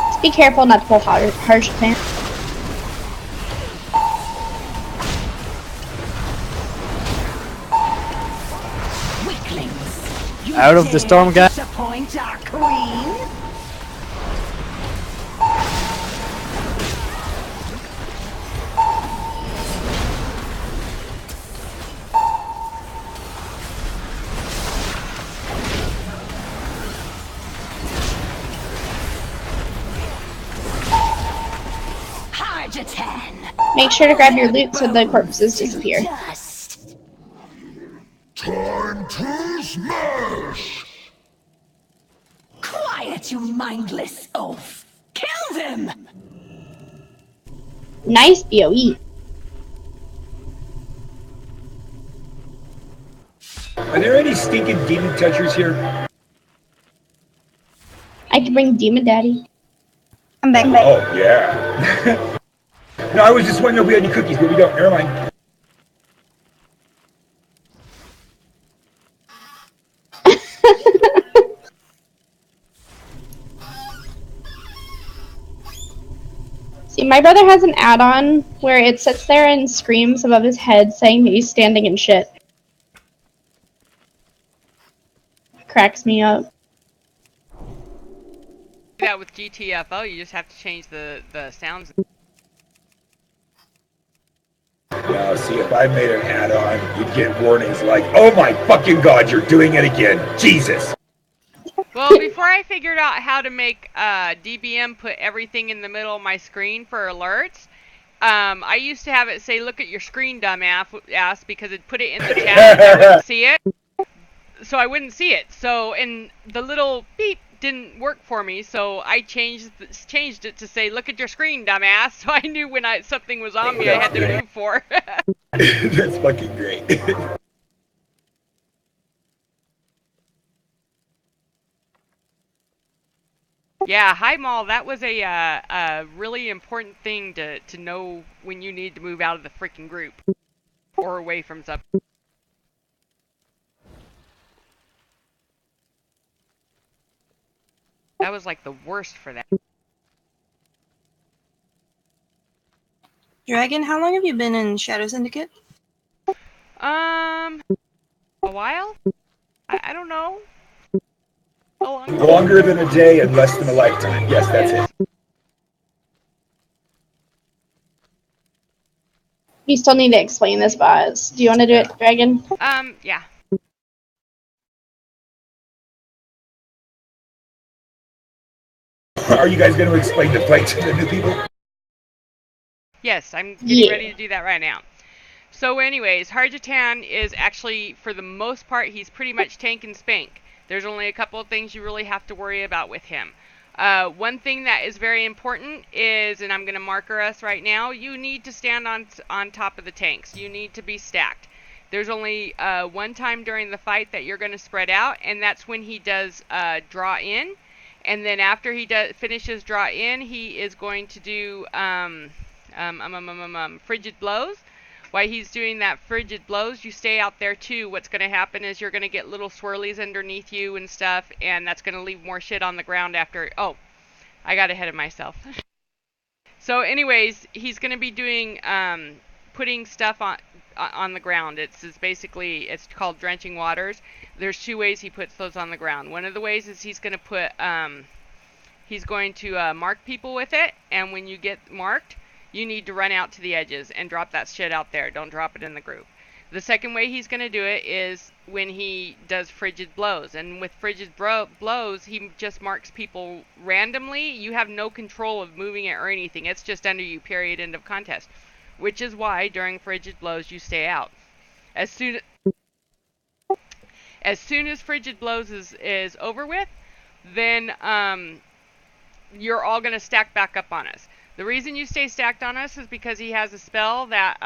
Just be careful not to pull harsh plant. Out of the storm, guys. Disappoint our queen? Make sure to grab your loot so the corpses disappear. Time to smash! Quiet, you mindless oaf! Kill them! Nice BOE. Are there any stinking demon touchers here? I can bring Demon Daddy. I'm back. Oh, yeah. No, I was just wondering if we had any cookies, but we don't. Never mind. See, my brother has an add-on where it sits there and screams above his head saying that he's standing in shit. Cracks me up. That with GTFO, you just have to change the sounds. Now, see, if I made an add-on, you'd get warnings like, "Oh my fucking god, you're doing it again! Jesus!" Well, before I figured out how to make DBM put everything in the middle of my screen for alerts, I used to have it say, "Look at your screen, dumbass," because it put it in the chat and I wouldn't see it. So I wouldn't see it. So, and the little beep didn't work for me, so I changed it to say, "Look at your screen, dumbass," so I knew when something was on me, I had to move for. That's fucking great. Yeah, hi Maul, that was a really important thing to know when you need to move out of the freaking group. Or away from something. That was like the worst for that. Dragon, how long have you been in Shadow Syndicate? A while? I don't know. Longer than a day and less than a lifetime. Yes, that's it. You still need to explain this, boss. Do you want to do it, Dragon? Yeah. Are you guys going to explain the fight to the new people? Yes, I'm getting ready to do that right now. So anyways, Harjatan is actually, for the most part, he's pretty much tank and spank. There's only a couple of things you really have to worry about with him. One thing that is very important is, and I'm going to marker us right now, you need to stand on top of the tanks. You need to be stacked. There's only one time during the fight that you're going to spread out, and that's when he does draw in. And then after he finishes draw in, he is going to do, frigid blows. While he's doing that frigid blows, you stay out there too. What's going to happen is you're going to get little swirlies underneath you and stuff, and that's going to leave more shit on the ground after. Oh, I got ahead of myself. So anyways, he's going to be doing, putting stuff on the ground. It's basically, it's called drenching waters. There's 2 ways he puts those on the ground. One of the ways is he's going to put, he's going to mark people with it, and when you get marked, you need to run out to the edges and drop that shit out there. Don't drop it in the group. The second way he's going to do it is when he does frigid blows. And with frigid blows, he just marks people randomly. You have no control of moving it or anything. It's just under you, period, end of contest. Which is why during frigid blows you stay out. As soon as frigid blows is over with, then you're all going to stack back up on us. The reason you stay stacked on us is because he has a spell that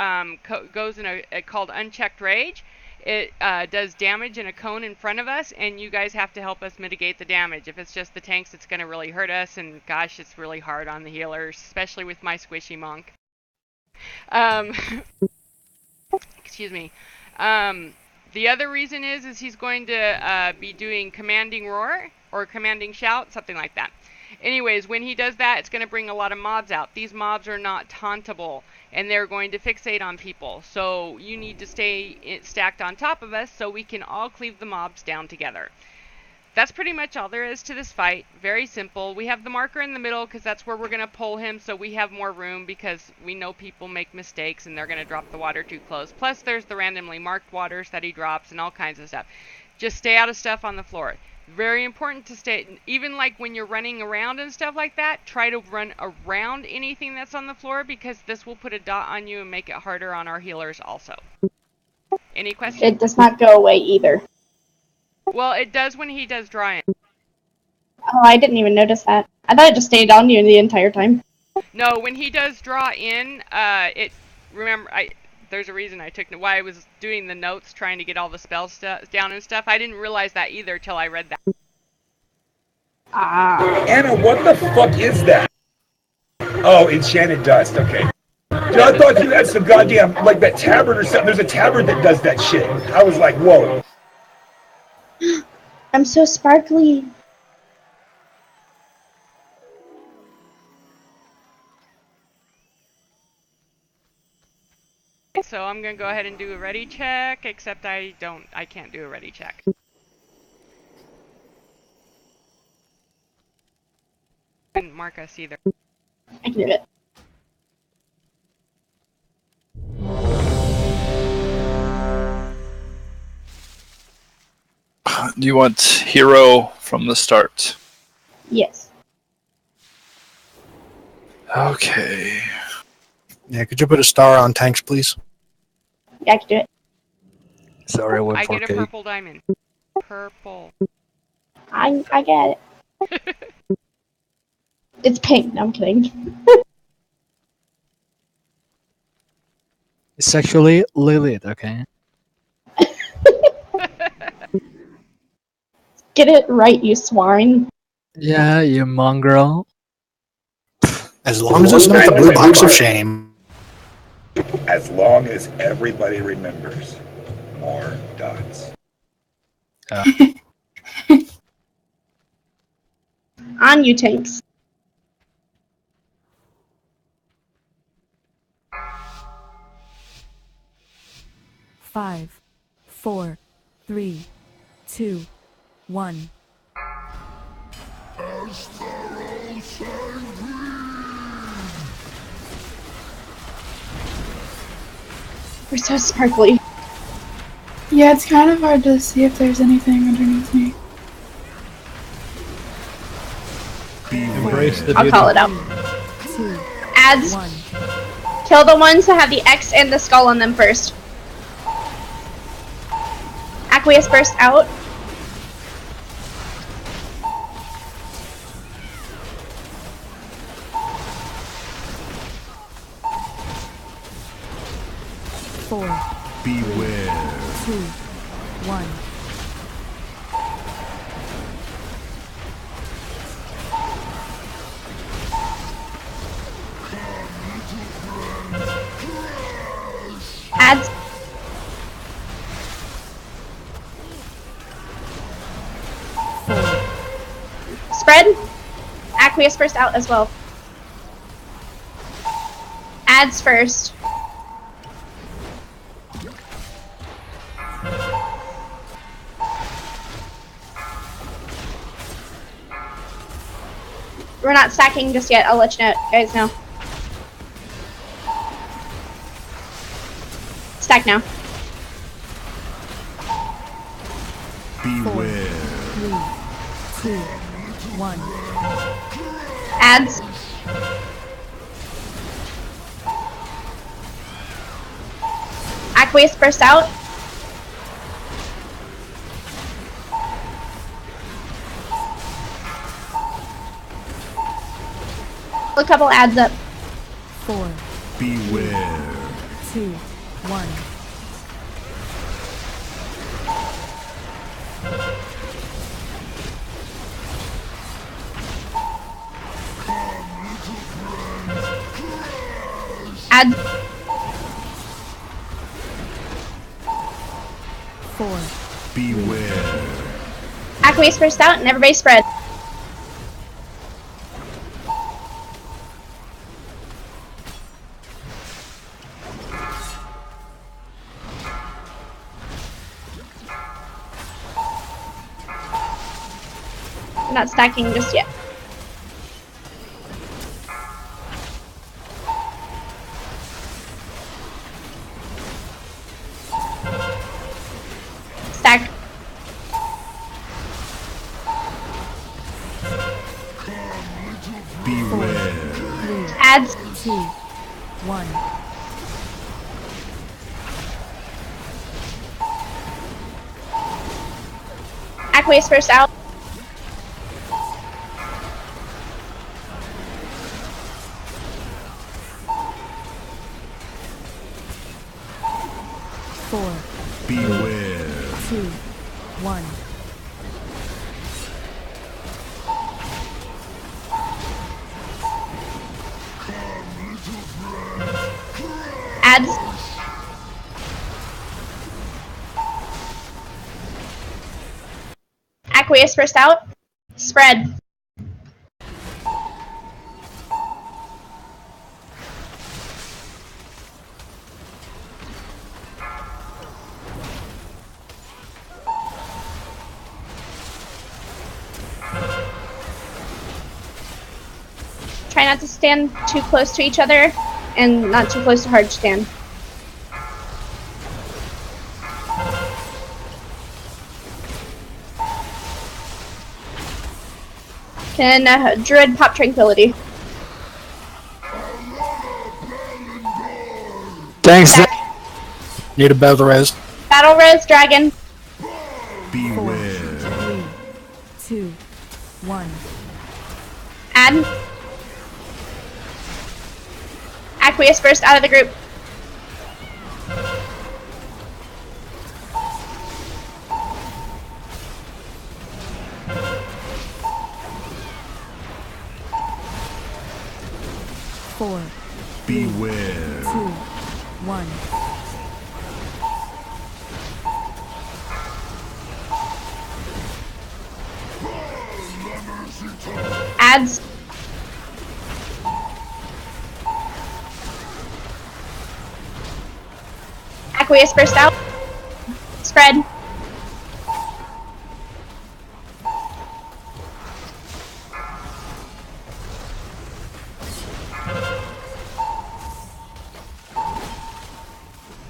goes in called Unchecked Rage. It does damage in a cone in front of us, and you guys have to help us mitigate the damage. If it's just the tanks, it's going to really hurt us, and gosh, it's really hard on the healers, especially with my squishy monk. Excuse me. The other reason is he's going to be doing Commanding Roar or Commanding Shout, something like that. Anyways, when he does that, it's going to bring a lot of mobs out. These mobs are not tauntable, and they're going to fixate on people. So you need to stay stacked on top of us so we can all cleave the mobs down together. That's pretty much all there is to this fight. Very simple. We have the marker in the middle because that's where we're going to pull him, so we have more room because we know people make mistakes and they're going to drop the water too close. Plus, there's the randomly marked waters that he drops and all kinds of stuff. Just stay out of stuff on the floor. Very important to stay, even like when you're running around and stuff like that, try to run around anything that's on the floor because this will put a dot on you and make it harder on our healers also. Any questions? It does not go away either. Well, it does when he does drawing. Oh, I didn't even notice that. I thought it just stayed on you the entire time. No, when he does draw in, there's a reason I took why I was doing the notes trying to get all the spells down and stuff. I didn't realize that either till I read that. Anna, what the fuck is that? Oh, enchanted dust. Okay. Dude, I thought you had some goddamn like that tabard or something. There's a tabard that does that shit. I was like, whoa. I'm so sparkly. So I'm gonna go ahead and do a ready check, except I can't do a ready check. Didn't mark us either. I can do it. Do you want hero from the start? Yes. Okay. Yeah, could you put a star on tanks, please? Yeah, I can do it. Sorry, I went I for get a purple diamond. Purple. I get it. It's pink. No, I'm kidding. It's actually Lilith, okay? Get it right, you swine. Yeah, you mongrel. As long as it's not the blue box of shame. As long as everybody remembers. More dots. On you, tanks. Five, 4, 3, 2, 1. We're so sparkly. Yeah, it's kind of hard to see if there's anything underneath me. Embrace the I'll call it out. 2, Ads. 1. Kill the ones that have the X and the skull on them first. Aqueous burst out. Four. Beware. 2, 1. Spread. Acquiesce first out as well. Adds first. We're not stacking just yet. I'll let you guys know. Stack now. Beware. 3, 2, 1. Adds. Acquiesce burst out. A couple adds up. 4, Beware. 2, 1. Add. 4. Beware. Acquiesce first out and everybody spread. Not stacking just yet. Stack. Beware. 3, Adds. 2, 1. Acquiesce first out. Beware. 2, 1. Adds. Acquiesce first out. Spread. Try not to stand too close to each other and not too close to hard stand. Can Druid pop Tranquility? Thanks. Need a battle res. Battle Res Dragon. Beware. 3, 2, 1. Add. Acquiesce first out of the group. Four, Beware. 2, 1. Adds. Acquiesce burst out. Spread.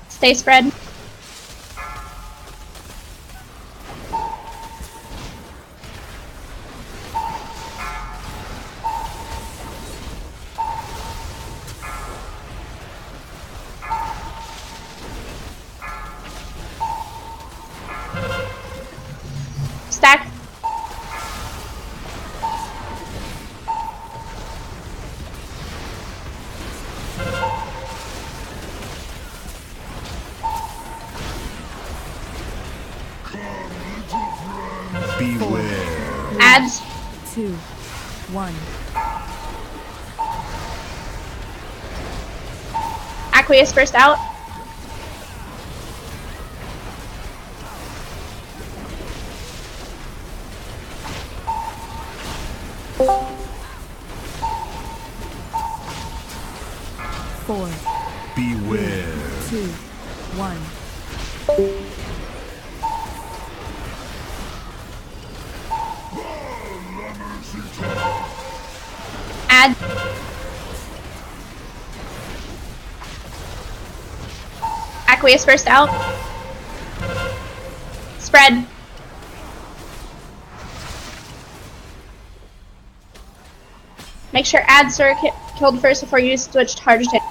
Stay spread. Stack. Beware. Adds. 2, 1. Acquiesce burst out. Four, Beware. 2, 1. Add. Aqueous first out. Spread. Make sure ads are killed first before you switch to harder hit.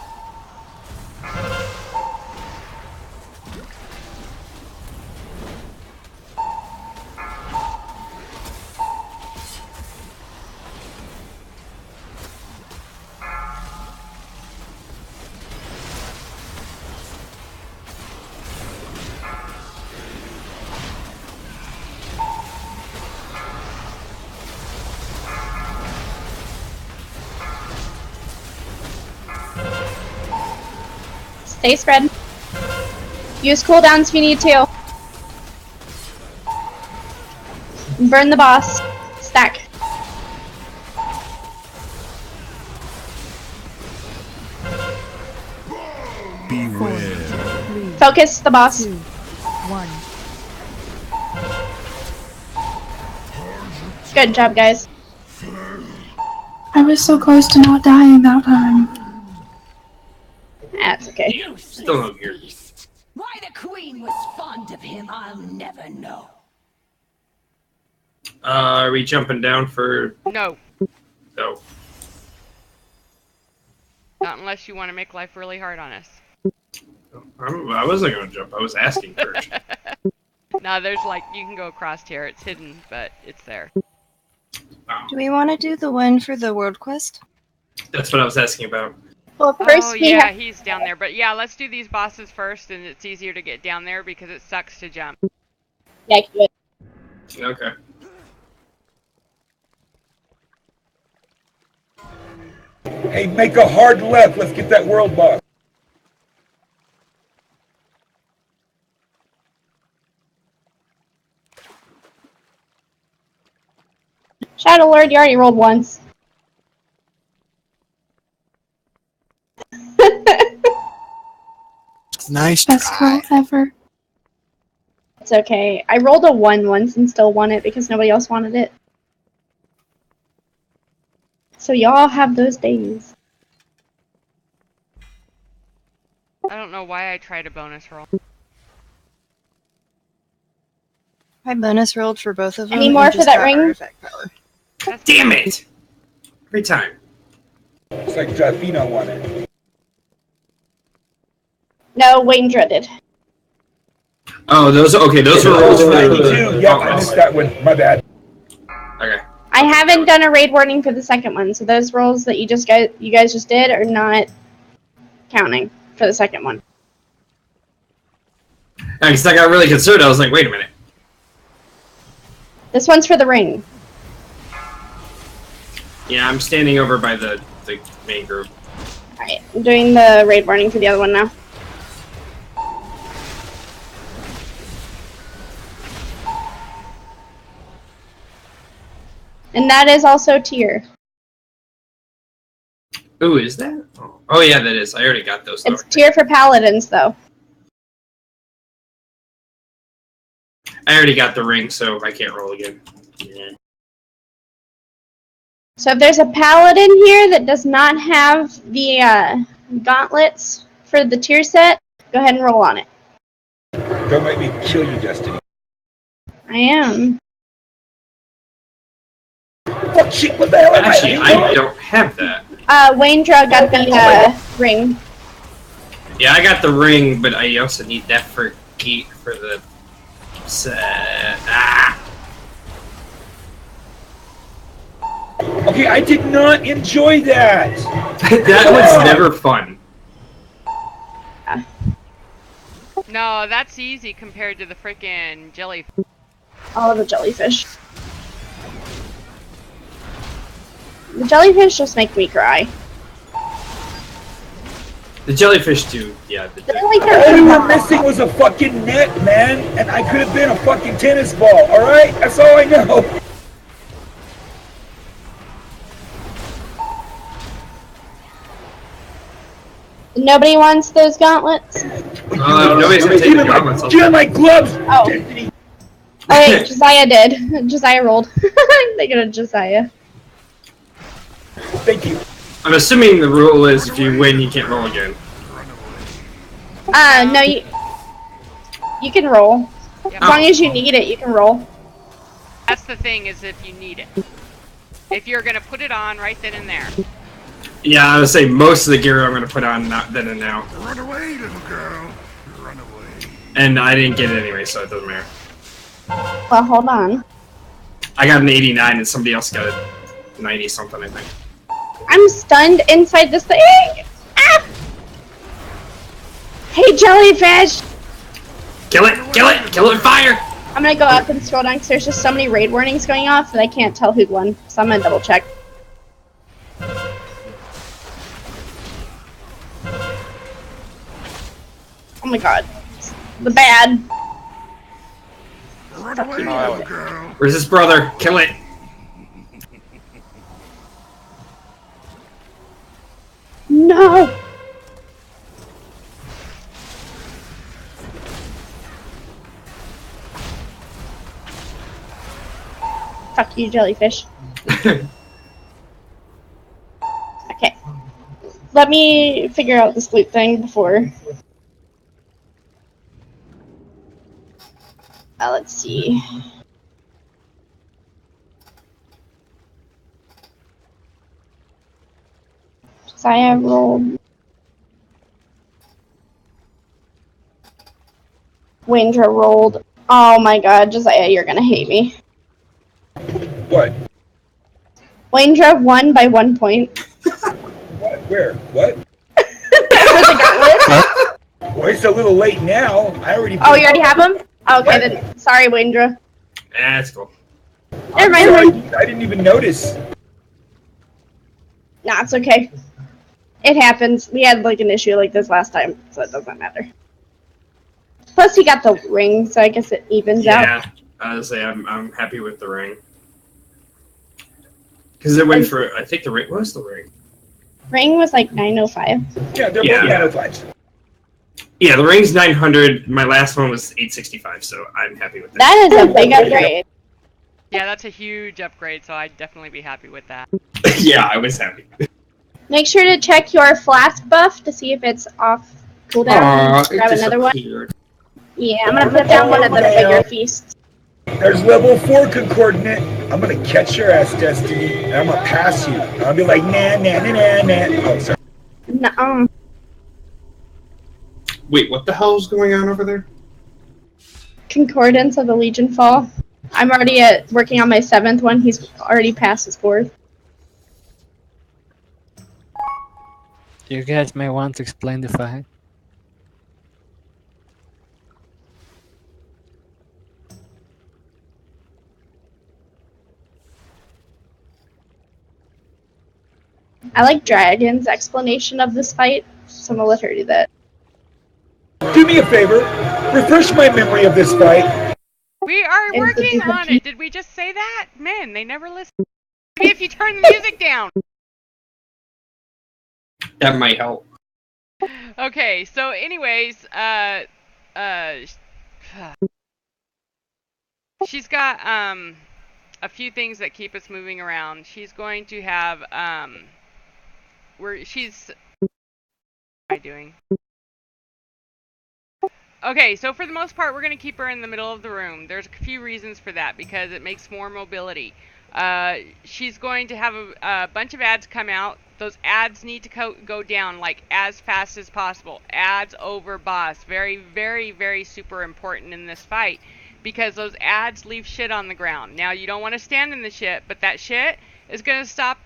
Stay spread. Use cooldowns if you need to. Burn the boss. Stack. Beware. Focus the boss. 2, 1. Good job, guys. I was so close to not dying that time. That's okay. Still no gear. Why the queen was fond of him, I'll never know. Are we jumping down for... No. No. Not unless you want to make life really hard on us. I wasn't going to jump. I was asking first. No, there's like, you can go across here. It's hidden, but it's there. Do we want to do the one for the world quest? That's what I was asking about. Well, first oh, yeah, he's down there. But yeah, let's do these bosses first, and it's easier to get down there because it sucks to jump. Yeah, good. Okay. Hey, make a hard left. Let's get that world boss. Shadow Lord, you already rolled once. Nice Best try. call ever. It's okay. I rolled a 1 once and still won it because nobody else wanted it. So y'all have those days. I don't know why I tried a bonus roll. I bonus rolled for both of them. Any more and for just that got ring? artifact power. Damn it! Every time. It's like Jafina wanted. No, Wayne dreaded. Oh, those were rolls for 92. Yeah, I missed that one. My bad. Okay. I haven't done a raid warning for the second one, so those rolls that you guys just did are not counting for the second one. Because I got really concerned. I was like, wait a minute. This one's for the ring. Yeah, I'm standing over by the main group. Alright, I'm doing the raid warning for the other one now. And that is also tier. Ooh, is that? Oh yeah, that is. I already got those. It's tier for paladins, though. I already got the ring, so I can't roll again. Yeah. So if there's a paladin here that does not have the gauntlets for the tier set, go ahead and roll on it. Don't make me kill you, Destiny. I am. Fuck shit, what the hell am Actually, I don't have that. Wayne got the ring. Yeah, I got the ring, but I also need that for key for the set. Ah! Okay, I did not enjoy that. That was never fun. No, that's easy compared to the freaking jelly. All the jellyfish. The jellyfish just make me cry. The jellyfish do, yeah. All we were missing was a fucking net, man, and I could have been a fucking tennis ball. All right, that's all I know. Nobody wants those gauntlets? Nobody's gonna take the gauntlets. Give me my gloves! Oh. Oh wait, Josiah did. Josiah rolled. I'm thinking of Josiah. Thank you. I'm assuming the rule is if you win, you can't roll again. No, you can roll. As long as you need it, you can roll. That's the thing, is if you need it. If you're gonna put it on right then and there. Yeah, I would say most of the gear I'm gonna put on then and now. Run away, little girl. Run away. And I didn't get it anyway, so it doesn't matter. Well, hold on. I got an 89 and somebody else got a 90 something, I think. I'm stunned inside this thing. Ah! Hey, jellyfish! Kill it! Kill it! Kill it! Fire! I'm gonna go up and scroll down because there's just so many raid warnings going off that I can't tell who won. So I'm gonna double check. Oh my god. The bad. Run away, little girl. Where's his brother? Kill it! No! Fuck you, jellyfish. Okay. Let me figure out this loot thing before. Let's see. Josiah rolled. Windra rolled. Oh my god, Josiah, you're gonna hate me. What? Windra won by 1 point. What? Where? What? For the gauntlet. Well, it's a little late now. I already. Oh, you already have them? Okay, then. Sorry, Windra. That's cool. Never mind. I didn't even notice. Nah, it's okay. It happens. We had like an issue like this last time, so it doesn't matter. Plus, he got the ring, so I guess it evens out. Yeah, I would say I'm happy with the ring. Because it went for, I think the ring, what was the ring? Ring was like 905. Yeah, they're both 905s. Yeah, the ring's 900. My last one was 865, so I'm happy with that. That is a big upgrade. Yeah, that's a huge upgrade, so I'd definitely be happy with that. Yeah, I was happy. Make sure to check your flask buff to see if it's off cooldown. Grab another one. Yeah, I'm gonna put down one of the bigger feasts. There's level 4 concordant. I'm gonna catch your ass, Destiny, and I'm gonna pass you. And I'll be like, nah, nah, nah, nah, nah. Oh, sorry. Nuh-uh. Wait, what the hell's going on over there? Concordance of the Legion Fall. I'm already working on my 7th one. He's already passed his 4th. You guys may want to explain the fight. I like Dragon's explanation of this fight, so I'm gonna let her do that. Do me a favor. Refresh my memory of this fight. We are working on it. Did we just say that? Man, they never listen. Maybe if you turn the music down. That might help. Okay, so anyways, she's got a few things that keep us moving around. She's going to have what am I doing? Okay, so for the most part, we're going to keep her in the middle of the room. There's a few reasons for that, because it makes more mobility. She's going to have a bunch of ads come out. Those ads need to go down like as fast as possible. Ads over boss. Very, very, very super important in this fight, because those ads leave shit on the ground. Now, you don't want to stand in the shit, but that shit is going to stop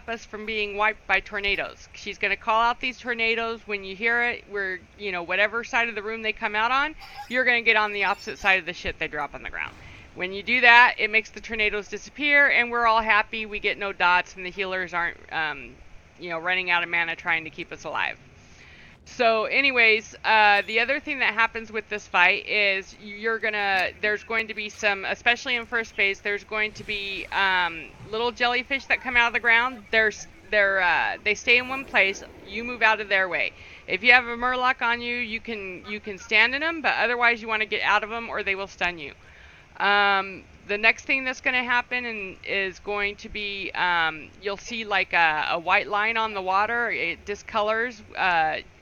us from being wiped by tornadoes. She's going to call out these tornadoes. When you hear it, whatever side of the room they come out on, you're going to get on the opposite side of the shit they drop on the ground. When you do that, it makes the tornadoes disappear, and we're all happy. We get no dots, and the healers aren't, running out of mana trying to keep us alive. So, anyways, the other thing that happens with this fight is there's going to be some, especially in first phase, there's going to be little jellyfish that come out of the ground. They stay in one place. You move out of their way. If you have a Murloc on you, you can stand in them, but otherwise you want to get out of them or they will stun you. The next thing that's going to happen is going to be, you'll see like a white line on the water. It discolors.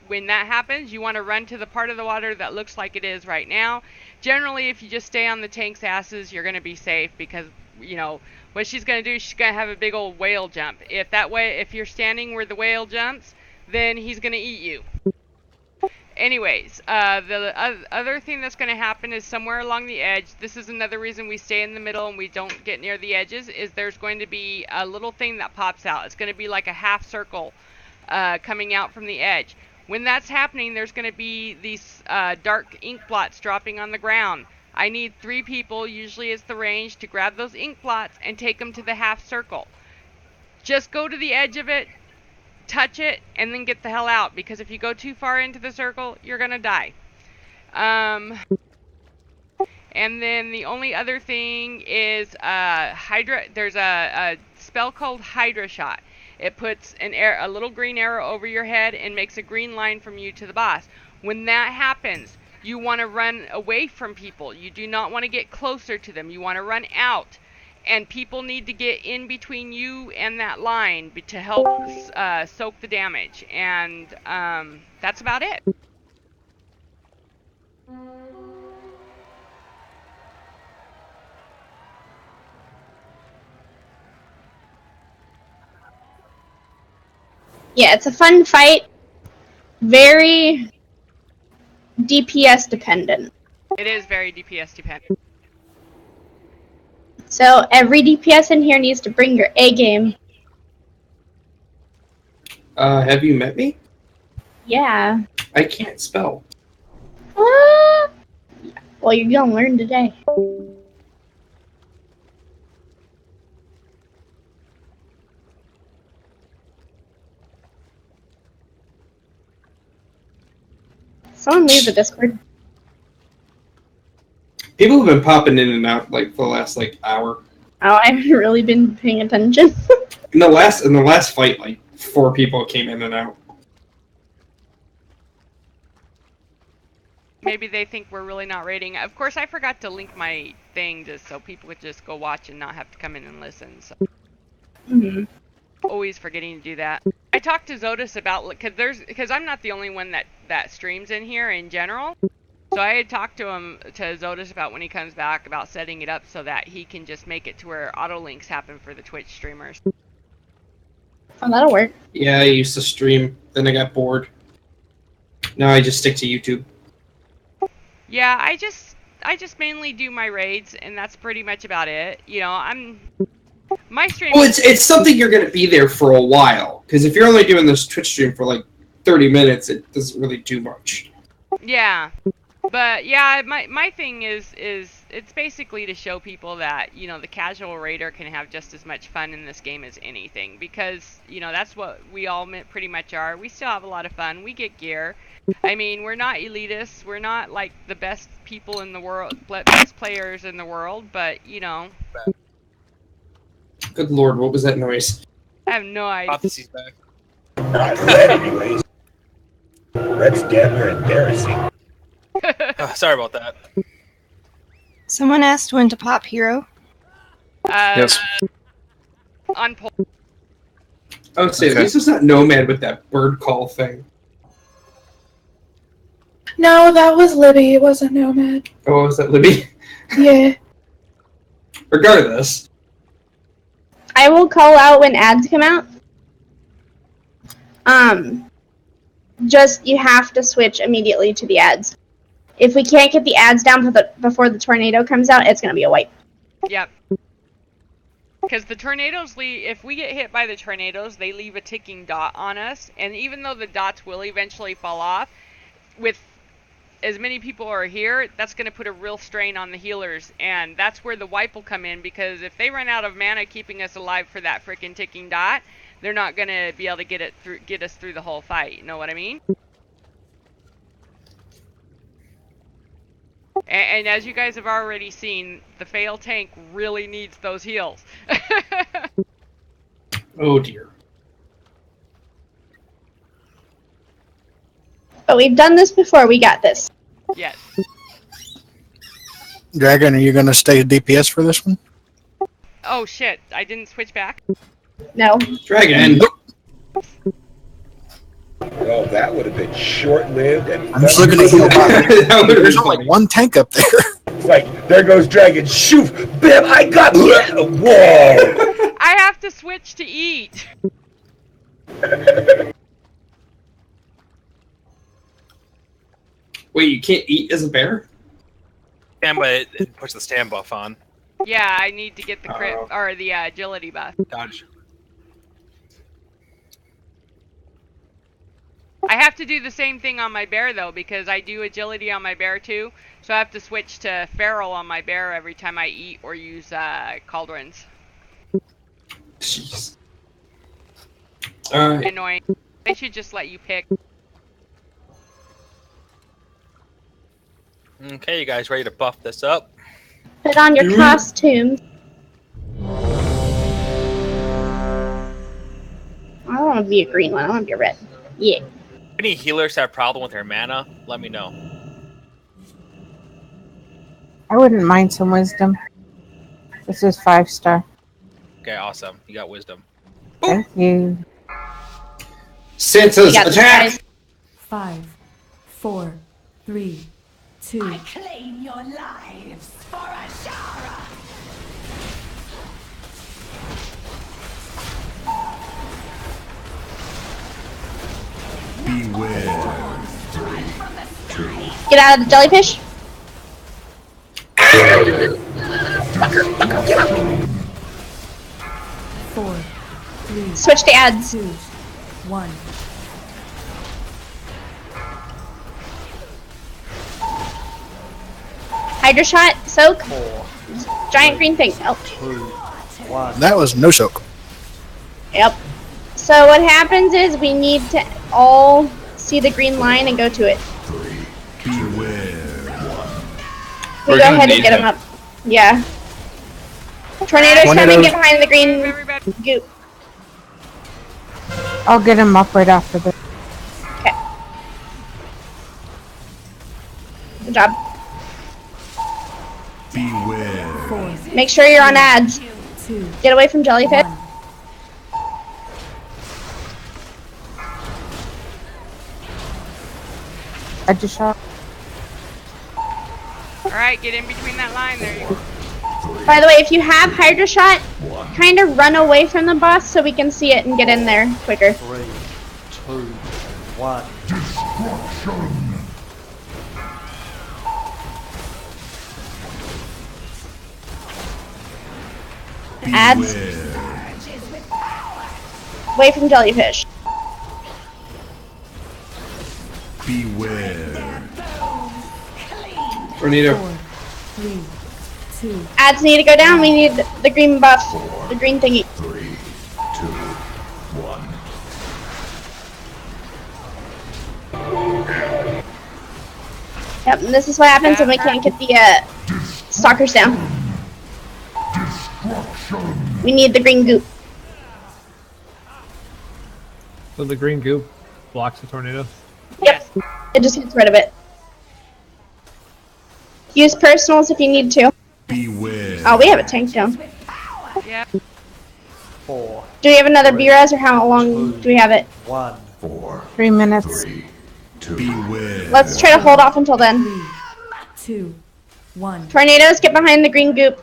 When that happens, you want to run to the part of the water that looks like it is right now. Generally, if you just stay on the tank's asses, you're going to be safe because, you know, what she's going to do, she's going to have a big old whale jump. If you're standing where the whale jumps, then he's going to eat you. Anyways, the other thing that's going to happen is somewhere along the edge, this is another reason we stay in the middle and we don't get near the edges, is there's going to be a little thing that pops out. It's going to be like a half circle coming out from the edge. When that's happening, there's going to be these dark ink blots dropping on the ground. I need 3 people, usually it's the range, to grab those ink blots and take them to the half circle. Just go to the edge of it, touch it, and then get the hell out, because if you go too far into the circle, you're gonna die. And then the only other thing is Hydra. There's a spell called Hydra Shot. It puts a little green arrow over your head and makes a green line from you to the boss. When that happens, you want to run away from people. You do not want to get closer to them. You want to run out. And people need to get in between you and that line to help soak the damage. And that's about it. Yeah, it's a fun fight. Very DPS dependent. It is very DPS dependent. So every DPS in here needs to bring your A game. Have you met me? Yeah. I can't spell. Well, you're gonna learn today. Someone leave the Discord. People have been popping in and out like for the last hour. Oh, I haven't really been paying attention. In the last fight, like 4 people came in and out. Maybe they think we're really not raiding. Of course, I forgot to link my thing just so people would just go watch and not have to come in and listen. So. Always forgetting to do that. I talked to Zodus about, because I'm not the only one that streams in here in general. So I had talked to Zodus about when he comes back about setting it up so that he can just make it to where auto links happen for the Twitch streamers. Oh, that'll work. Yeah, I used to stream, then I got bored. Now I just stick to YouTube. Yeah, I just mainly do my raids, and that's pretty much about it. You know, my stream. Well, it's something you're gonna be there for a while, because if you're only doing this Twitch stream for like 30 minutes, it doesn't really do much. Yeah, but yeah, my thing is it's basically to show people that, you know, the casual raider can have just as much fun in this game as anything, because, you know, that's what we all pretty much are. We still have a lot of fun. We get gear. I mean, we're not elitists. We're not like the best people in the world, best players in the world, but, you know. Good lord, what was that noise? I have no idea. Prophecy's back. Not red, anyways. Red's damn embarrassing. Sorry about that. Someone asked when to pop hero. Yes. On poll. I would say this is not Nomad with that bird call thing. No, that was Libby. It wasn't Nomad. Oh, was that Libby? Yeah. Regardless. I will call out when ads come out. Just, you have to switch immediately to the ads. If we can't get the ads down before the tornado comes out, it's going to be a wipe. Yep. Because the tornadoes if we get hit by the tornadoes, they leave a ticking dot on us. And even though the dots will eventually fall off, with as many people are here, that's going to put a real strain on the healers. And that's where the wipe will come in, because if they run out of mana keeping us alive for that freaking ticking dot, they're not going to be able to get us through the whole fight. You know what I mean? And as you guys have already seen, the fail tank really needs those heals. Oh dear. But we've done this before. We got this. Yes. Dragon, are you going to stay DPS for this one? Oh shit! I didn't switch back. No. Dragon. Well, that would have been short-lived. And I'm just looking at heal bot. There's only one tank up there. It's like, there goes Dragon. Shoof! Bam! I got. Whoa! I have to switch to eat. Wait, you can't eat as a bear? Standby, it puts the stand buff on. Yeah, I need to get the crit or the agility buff. Dodge. I have to do the same thing on my bear though, because I do agility on my bear too. So I have to switch to feral on my bear every time I eat or use cauldrons. Jeez. Alright. Annoying. They should just let you pick. Okay, you guys ready to buff this up? Put on your costumes. I don't want to be a green one. I want to be a red. Yeah. If any healers have a problem with their mana, let me know. I wouldn't mind some wisdom. This is 5-star. Okay, awesome. You got wisdom. Thank you. Santa's attack! 5, 4, 3, 2. I claim your lives for Ashara. Beware. Get out of the jellyfish. 4, 3. Switch to ads. 2, 1. Hydra shot. Soak. Giant green thing. Oh. That was no soak. Yep. So what happens is we need to all see the green line and go to it. We go ahead and get him up. Yeah. Tornado's coming, get behind the green goop. I'll get him up right after this. Okay. Good job. Beware. Make sure you're on ads. 2. Get away from jellyfish. I just shot. Alright, get in between that line. There you go. By the way, if you have Hydra shot, kind of run away from the boss so we can see it and get in there quicker. 3, 2, 1. Ads. Away from jellyfish. Beware. Tornado. 4, 3, 2. Ads need to go down. We need the green buff. The green thingy. 3, 2, 1. Yep, and this is what happens when we can't get the stalkers down. We need the green goop. So the green goop blocks the tornado? Yep, it just gets rid of it. Use personals if you need to. Beware. Oh, we have a tank down. Yep. 4, Do we have another B-Res or how long do we have it? 1. 4, 3 minutes. 3, 2. Beware. Let's try to hold off until then. 3, 2, 1. Tornadoes, get behind the green goop.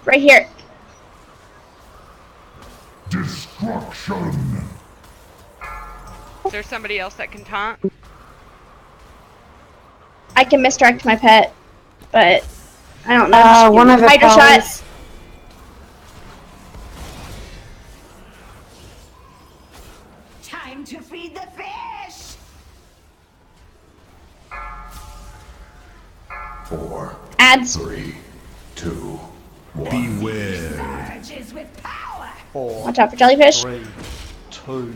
Right here. Destruction. Is there somebody else that can taunt? I can misdirect my pet, but I don't know. One of the Hydra fellas. shot. Time to feed the fish. 4, Ads. 3, 2, 1. Beware. Surges with power. 4, Watch out for jellyfish. 3, 2,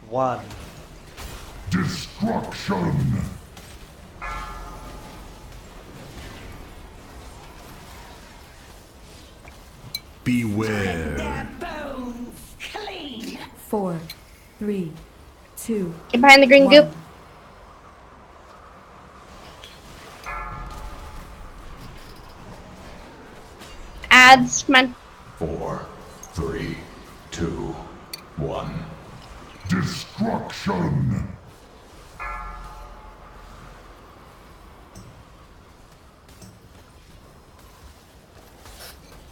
1. Destruction. Beware. Bones clean. 4, 3, 2. Get behind the green 1. goop. Ads, come on. 4, 3, 2, 1. Destruction!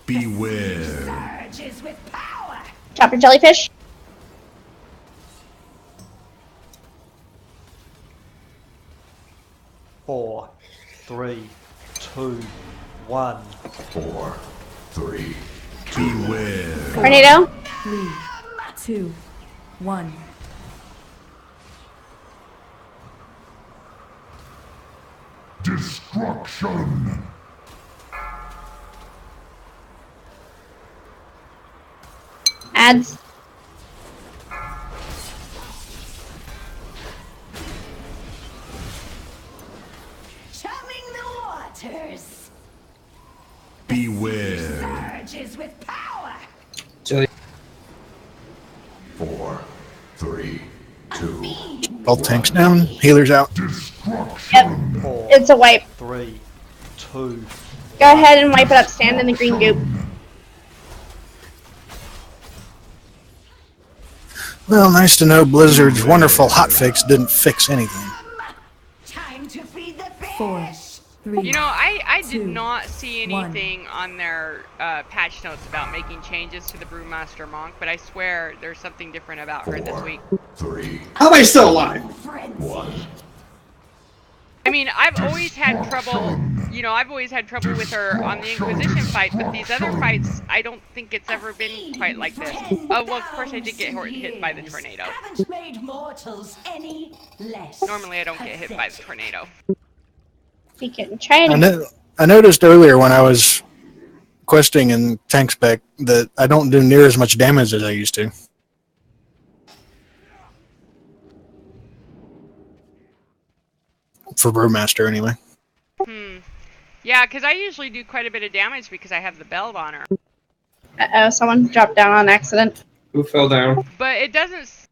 Beware. Surges with power. Chopper jellyfish. Four, 3, 2, 1. 4, 3, 2. Beware. Tornado. 3, 2, 1. Destruction! Ads. Chumming the waters. Beware. Surges with power. Jelly. 4, 3, 2. Both tanks down. Healers out. Yep. It's a wipe. 3, 2. Go ahead and wipe it up. Stand in the green goop. Well, nice to know Blizzard's wonderful hotfix didn't fix anything. Time to feed the fish. 4, 3. You know, I did 2, not see 1. anything on their patch notes about making changes to the Brewmaster Monk, but I swear there's something different about her this week. 3. How am I still alive? 1. I mean, I've always had trouble, you know, I've always had trouble with her on the Inquisition fight, but these other fights, I don't think it's ever been quite like this. Oh, well, of course I did get hit by the tornado. Haven't made mortals any less. Normally I don't get hit by the tornado. We can try and I noticed earlier when I was questing in tank spec that I don't do near as much damage as I used to. For Brewmaster, anyway. Yeah, because I usually do quite a bit of damage because I have the belt on her. Uh-oh, someone dropped down on accident. Who fell down? But it doesn't...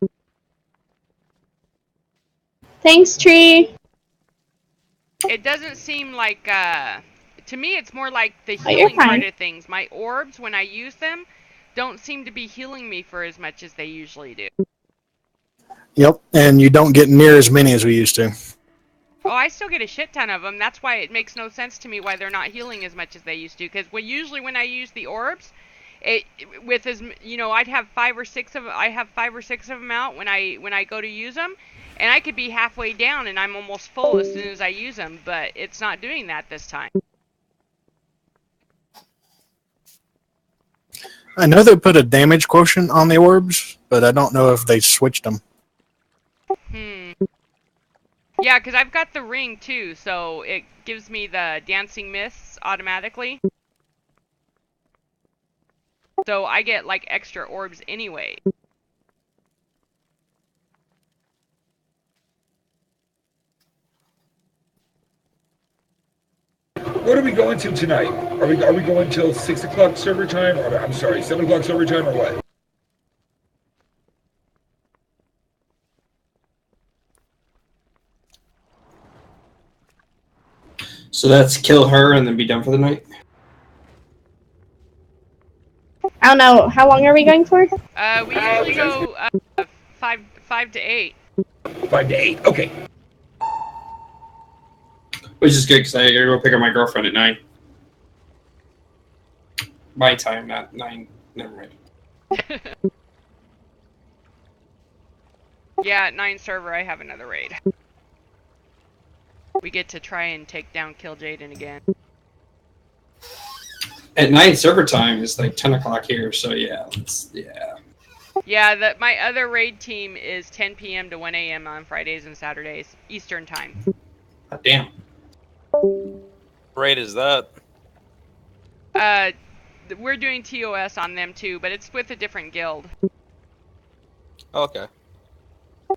Thanks, Tree. It doesn't seem like, to me it's more like the Oh, you're healing part fine. of things. My orbs, when I use them, don't seem to be healing me for as much as they usually do. Yep, and you don't get near as many as we used to. Oh, I still get a shit ton of them. That's why it makes no sense to me why they're not healing as much as they used to. Because usually when I use the orbs, I'd have 5 or 6 of them out when I go to use them, and I could be halfway down and I'm almost full as soon as I use them. But it's not doing that this time. I know they put a damage quotient on the orbs, but I don't know if they switched them. Yeah, because I've got the ring too, so it gives me the dancing mists automatically. So I get like extra orbs anyway. What are we going to tonight? Are we going till 6 o'clock server time? Or, I'm sorry, 7 o'clock server time, or what? So that's kill her and then be done for the night? I don't know. How long are we going for? We usually go 5 to 8. 5 to 8, okay. Which is good because I gotta go pick up my girlfriend at 9. My time, not 9. Never mind. Yeah, at 9 server I have another raid. We get to try and take down Kill Jaden again. At 9 server time is like 10 o'clock here, so yeah. Yeah, my other raid team is 10 p.m. to 1 a.m. on Fridays and Saturdays, Eastern time. God damn. Raid is that? We're doing TOS on them too, but it's with a different guild. Okay.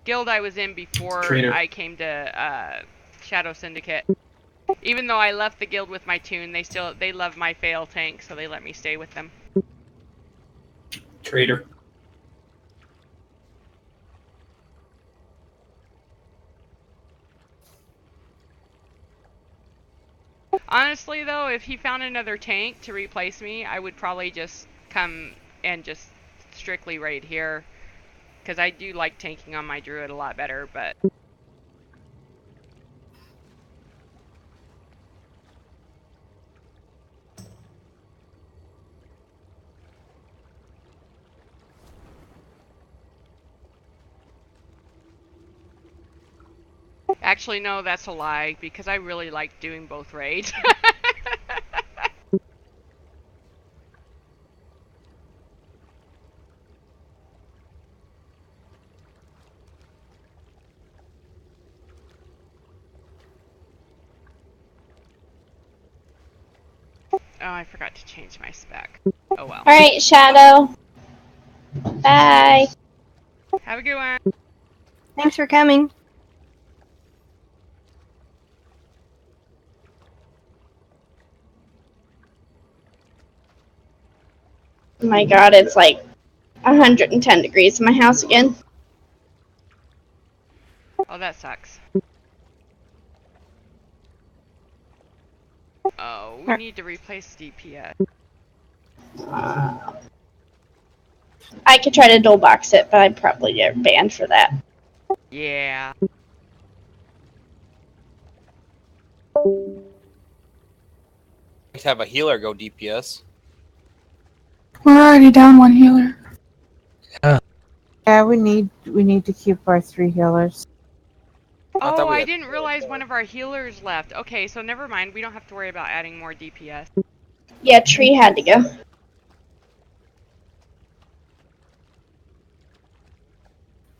Guild I was in before Traitor. I came to Shadow Syndicate. Even though I left the guild with my tune, they love my fail tank, so they let me stay with them. Traitor. Honestly, though, if he found another tank to replace me, I would probably just come and just strictly raid here. Because I do like tanking on my druid a lot better, but... Actually, no, that's a lie, because I really like doing both raids. Oh, I forgot to change my spec. Oh well. Alright, Shadow. Bye. Have a good one. Thanks for coming. Oh my god, it's like 110 degrees in my house again. Oh, that sucks. Oh, we need to replace DPS. I could try to dual box it, but I'd probably get banned for that. Yeah. Let's have a healer go DPS. We're already down one healer. Yeah, we need to keep our 3 healers. Oh, I didn't realize one of our healers left. Okay, so never mind. We don't have to worry about adding more DPS. Yeah, Tree had to go.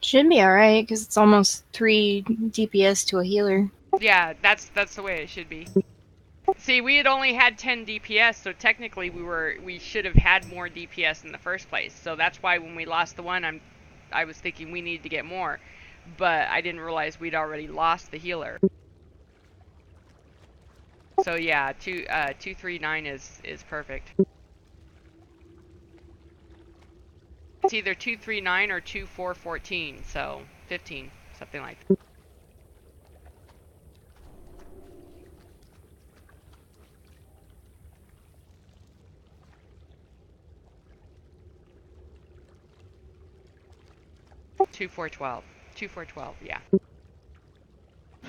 Should be alright, because it's almost 3 DPS to a healer. Yeah, that's the way it should be. See, we had only had 10 DPS, so technically we should have had more DPS in the first place. So that's why when we lost the one, I was thinking we needed to get more, but I didn't realize we'd already lost the healer. So yeah, 239 is perfect. It's either 239 or 2414, so 15, something like that. Two four 12, yeah.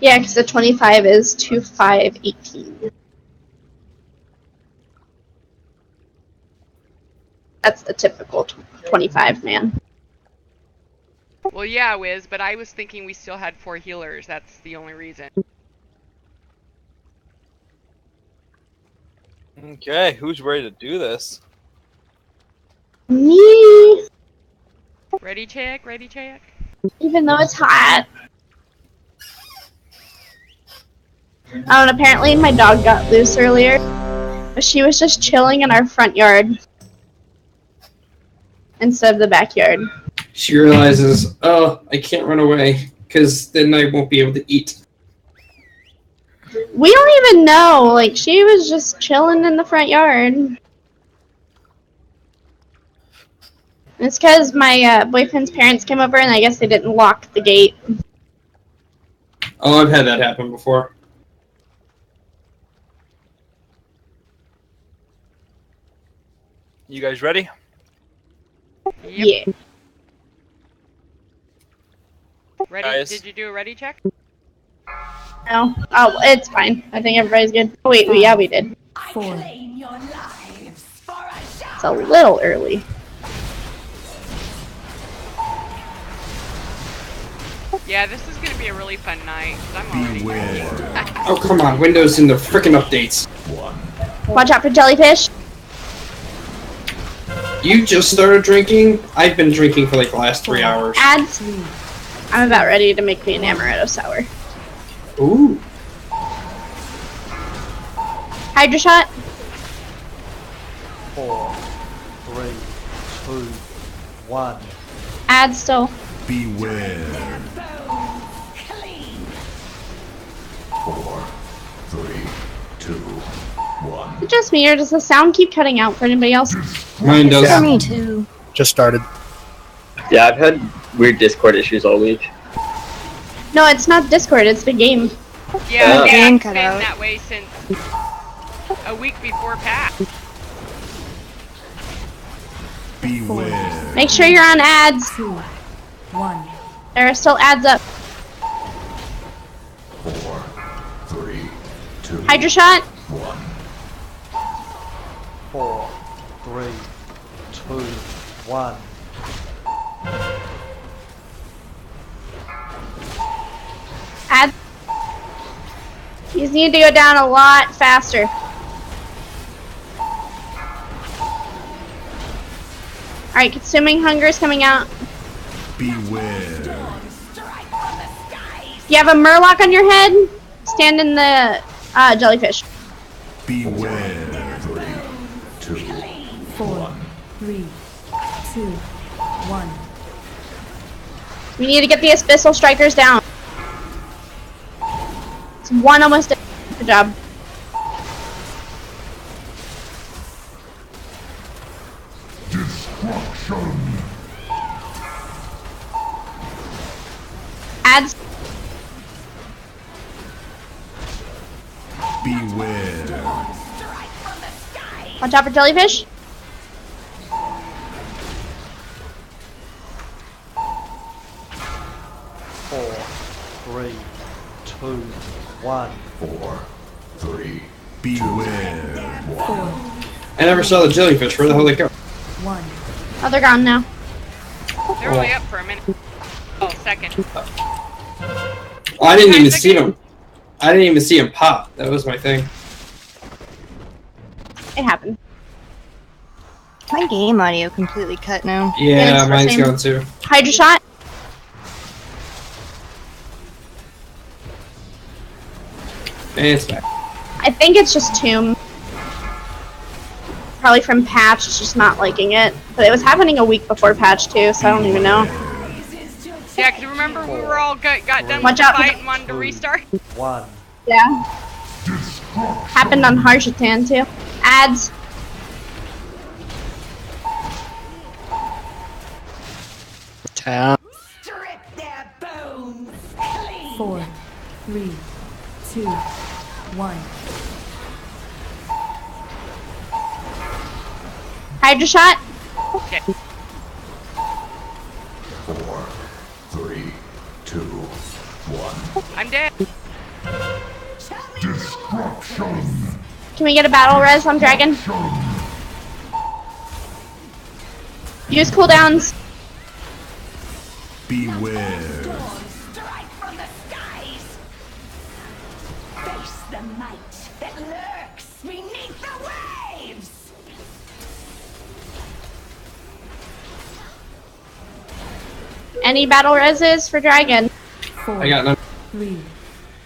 Yeah, because the 25 is 2518. That's the typical 25 man. Well, yeah, Wiz, but I was thinking we still had 4 healers. That's the only reason. Okay, who's ready to do this? Me. Ready, check? Ready, check? Even though it's hot. Oh, and apparently my dog got loose earlier. But she was just chilling in our front yard. Instead of the backyard. She realizes, oh, I can't run away, because then I won't be able to eat. We don't even know. Like, she was just chilling in the front yard. It's because my boyfriend's parents came over and I guess they didn't lock the gate. Oh, I've had that happen before. You guys ready? Yep. Yeah. Ready? Guys. Did you do a ready check? No. Oh, it's fine. I think everybody's good. Oh, wait, yeah, we did. 4. It's a little early. Yeah, this is gonna be a really fun night, 'cause I'm already Oh, come on. Windows in the frickin' updates. Watch out for jellyfish. You just started drinking? I've been drinking for like the last 3 hours. Ads. I'm about ready to make me an amaretto sour. Ooh. Hydra shot. 4, 3, 2, 1. Add still. Beware. 4, 3, 2, 1. Is it just me or does the sound keep cutting out for anybody else? Mine does. For me too. Just started. Yeah, I've had weird Discord issues all week. No, it's not Discord, it's the game. Yeah, Yeah. it's And been cut out. that way since a week before patch. Beware. Make sure you're on ads. 2, 1. There are still ads up. 4, 3, 2, Hydra shot. 1. 4, 3, 2, 1. Ads. These need to go down a lot faster. Alright, consuming hunger is coming out. Beware. You have a murloc on your head? Stand in the jellyfish. Beware. 3, 2, 4, 3, 2, 1. We need to get the abyssal strikers down. It's one almost dead. Good job. Destruction. Ads. Beware. Watch out for jellyfish. Four, 3, 2, 1. 4, 3. Beware. 4, I never saw the jellyfish. Where the hell they go? 1. Oh, they're gone now. They're only up for a minute. Oh, second. Oh, I didn't even see him. I didn't even see him pop. That was my thing. It happened. My game audio completely cut now. Yeah, it's the mine's same. gone too. Hydra shot. And it's back. I think it's just Tomb. Probably from patch, it's just not liking it. But it was happening a week before patch too, so I don't even know. Yeah, because remember we were all got done Watch with the out. fight and wanted to restart? 1. Yeah. Happened on Harshatan too. Ads. Tap. 4, 3, 2, 1. Hydra shot. Okay. 4, 3, 2, 1. I'm dead. Destruction. Can we get a battle res on Dragon? Use cooldowns. Beware. Face the might that lurks beneath the waves. Any battle reses for Dragon? 4, I got none. 3,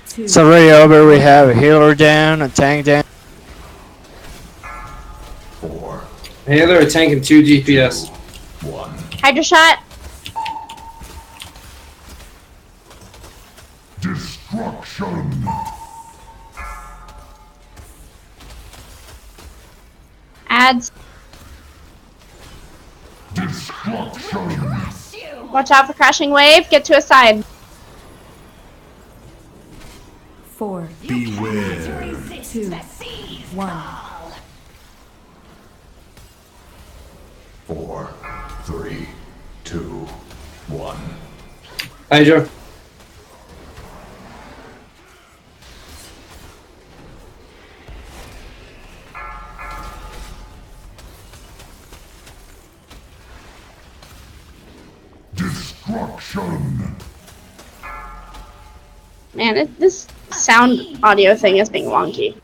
2. It's already over. We have a healer down, a tank down. 4, Hey, they're a tank and 2 DPS. 1. Hydra shot. Destruction. Ads. Destruction. Watch out for crashing wave. Get to a side. 4, Beware. 2, 1. 4, 3, 2, 1. Hydra. Destruction. Man, this sound audio thing is being wonky.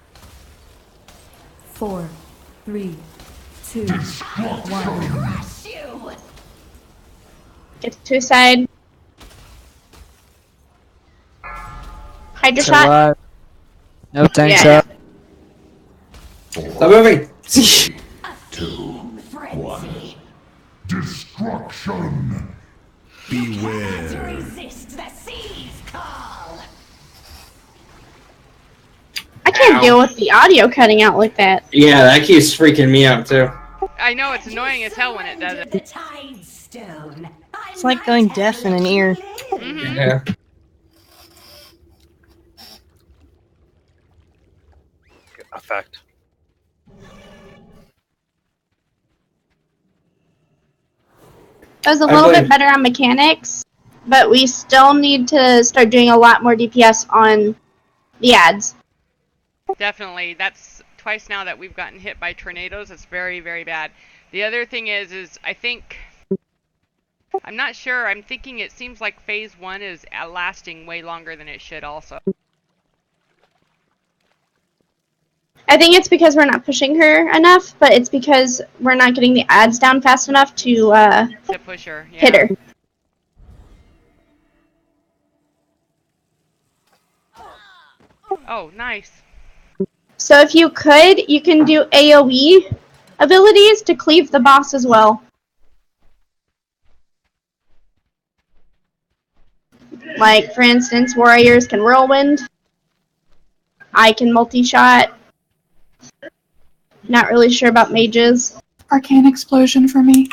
4, 3, 2, 1. Get to a side. Hydra It's shot. alive. No tanks Yeah, up. Stop moving. 2, 1. Destruction. Beware. Resist the sea's call. I can't deal with the audio cutting out like that. Yeah, that keeps freaking me out too. I know, it's annoying as hell when it does it. The tide stone. It's like going deaf in an ear. Mhm. Yeah. Effect. It was a little bit better on mechanics, but we still need to start doing a lot more DPS on the ads. Definitely. That's twice now that we've gotten hit by tornadoes. It's very, very bad. The other thing is I think... I'm not sure. I'm thinking it seems like phase 1 is lasting way longer than it should also. I think it's because we're not pushing her enough, but it's because we're not getting the ads down fast enough to push her, yeah. hit her. Oh, nice. So if you could, you can do AoE abilities to cleave the boss as well. Like, for instance, warriors can whirlwind. I can multi-shot. Not really sure about mages. Arcane explosion for me.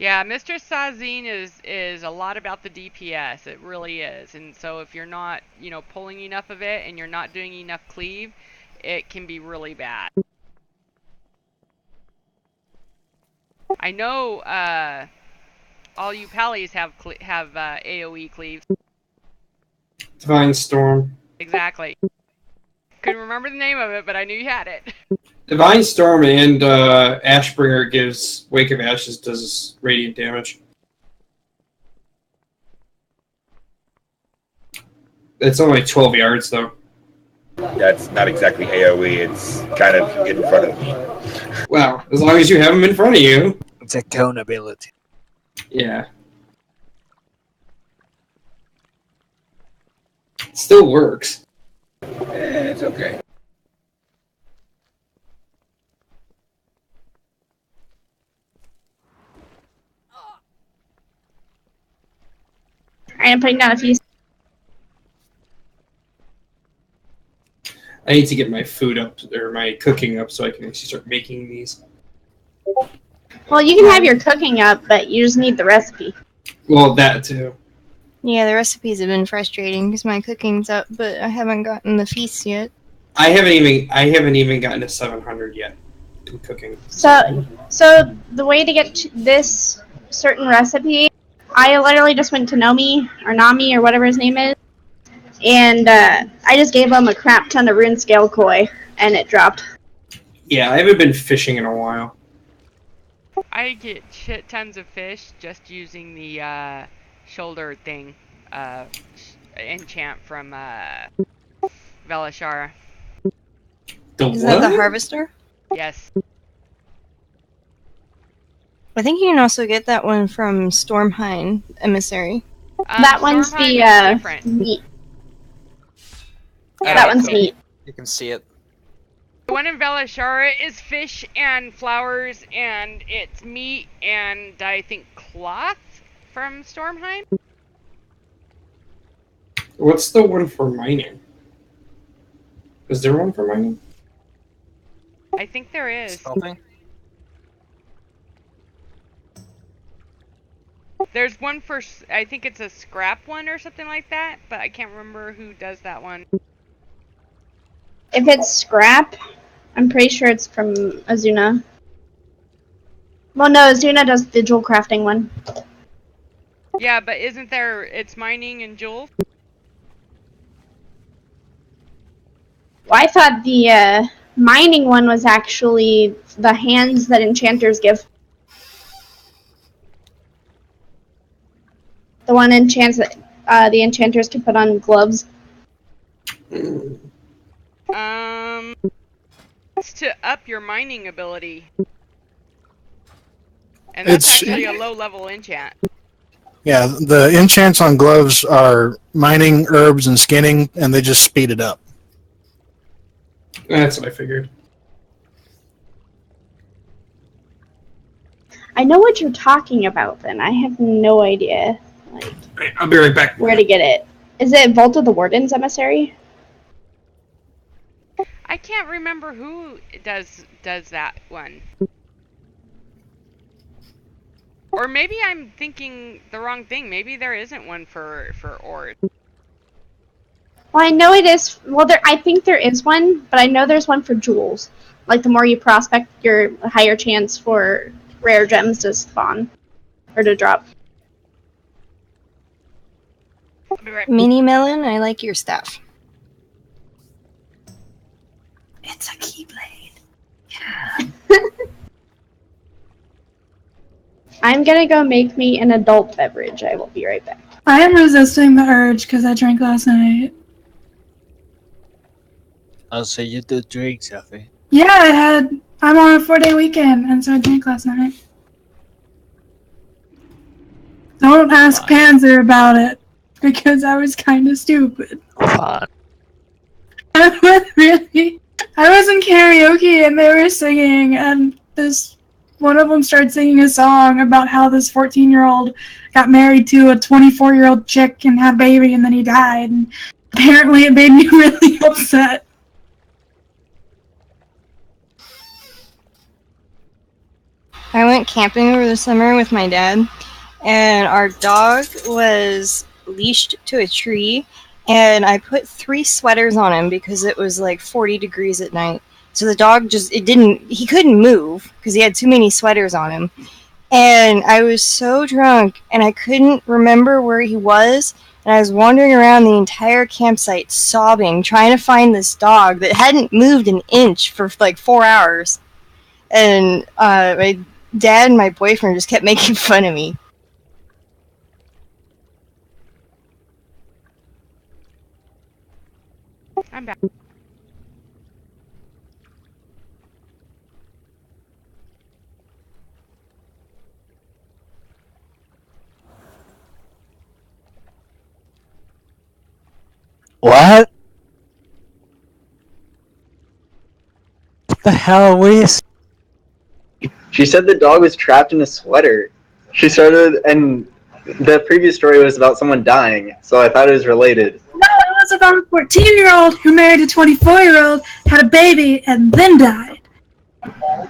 Yeah, Mistress Sazine is a lot about the DPS. It really is. And so if you're not, you know, pulling enough of it and you're not doing enough cleave, it can be really bad. I know all you pallies have AoE cleaves. Divine Storm. Exactly. Couldn't remember the name of it, but I knew you had it. Divine Storm and Ashbringer gives Wake of Ashes does radiant damage. It's only 12 yards though. That's not exactly AoE, it's kind of in front of me. Well, as long as you have them in front of you. It's a cone ability. Yeah. It still works. It's okay. Alright, I'm putting down a few. I need to get my food up, or my cooking up, so I can actually start making these. Well, you can have your cooking up, but you just need the recipe. Well, that too. Yeah, the recipes have been frustrating because my cooking's up, but I haven't gotten the feast yet. I haven't even gotten to 700 yet in cooking. So the way to get to this certain recipe, I literally just went to Nami or whatever his name is, and I just gave him a crap ton of rune scale koi, and it dropped. Yeah, I haven't been fishing in a while. I get shit tons of fish just using the shoulder thing, enchant from Velashara. Is that the harvester? Yes. I think you can also get that one from Stormhine Emissary. That one's the meat. Yeah, That one's meat. You can see it. The one in Velashara is fish and flowers, and it's meat and I think cloth from Stormheim. What's the one for mining? Is there one for mining? I think there is. Something? There's one for, I think it's a scrap one or something like that, but I can't remember who does that one. If it's scrap, I'm pretty sure it's from Azuna. Well, no, Azuna does the jewel crafting one. Yeah, but isn't there, it's mining and jewels? Well, I thought the mining one was actually the hands that enchanters give. The one enchants that the enchanters can put on gloves. It's to up your mining ability. And that's actually a low-level enchant. Yeah, the enchants on gloves are mining, herbs, and skinning, and they just speed it up. That's what I figured. I know what you're talking about, then. I have no idea. I'll be right back. Where to get it. Is it Vault of the Warden's Emissary? I can't remember who does that one. Or maybe I'm thinking the wrong thing. Maybe there isn't one for ores. Well, I know it is. Well, I think there is one, but I know there's one for jewels. Like the more you prospect, your higher chance for rare gems to spawn or to drop. Mini Melon, I like your stuff. It's a keyblade. I'm gonna go make me an adult beverage. I will be right back. I am resisting the urge because I drank last night. Oh, so you do drink, Sophie? Yeah, I'm on a 4-day weekend, and so I drank last night. Don't ask Panzer about it, because I was kind of stupid. Fine. I was in karaoke and they were singing, and one of them started singing a song about how this 14-year-old got married to a 24-year-old chick and had a baby, and then he died. And apparently, it made me really upset. I went camping over the summer with my dad, and our dog was leashed to a tree, and I put 3 sweaters on him because it was like 40 degrees at night. So the dog he couldn't move because he had too many sweaters on him. And I was so drunk, and I couldn't remember where he was, and I was wandering around the entire campsite sobbing, trying to find this dog that hadn't moved an inch for like 4 hours. And my dad and my boyfriend just kept making fun of me. I'm back. What? What the hell, Whis? She said the dog was trapped in a sweater. She started, and the previous story was about someone dying, so I thought it was related. No, it was about a 14-year-old who married a 24-year-old, had a baby, and then died.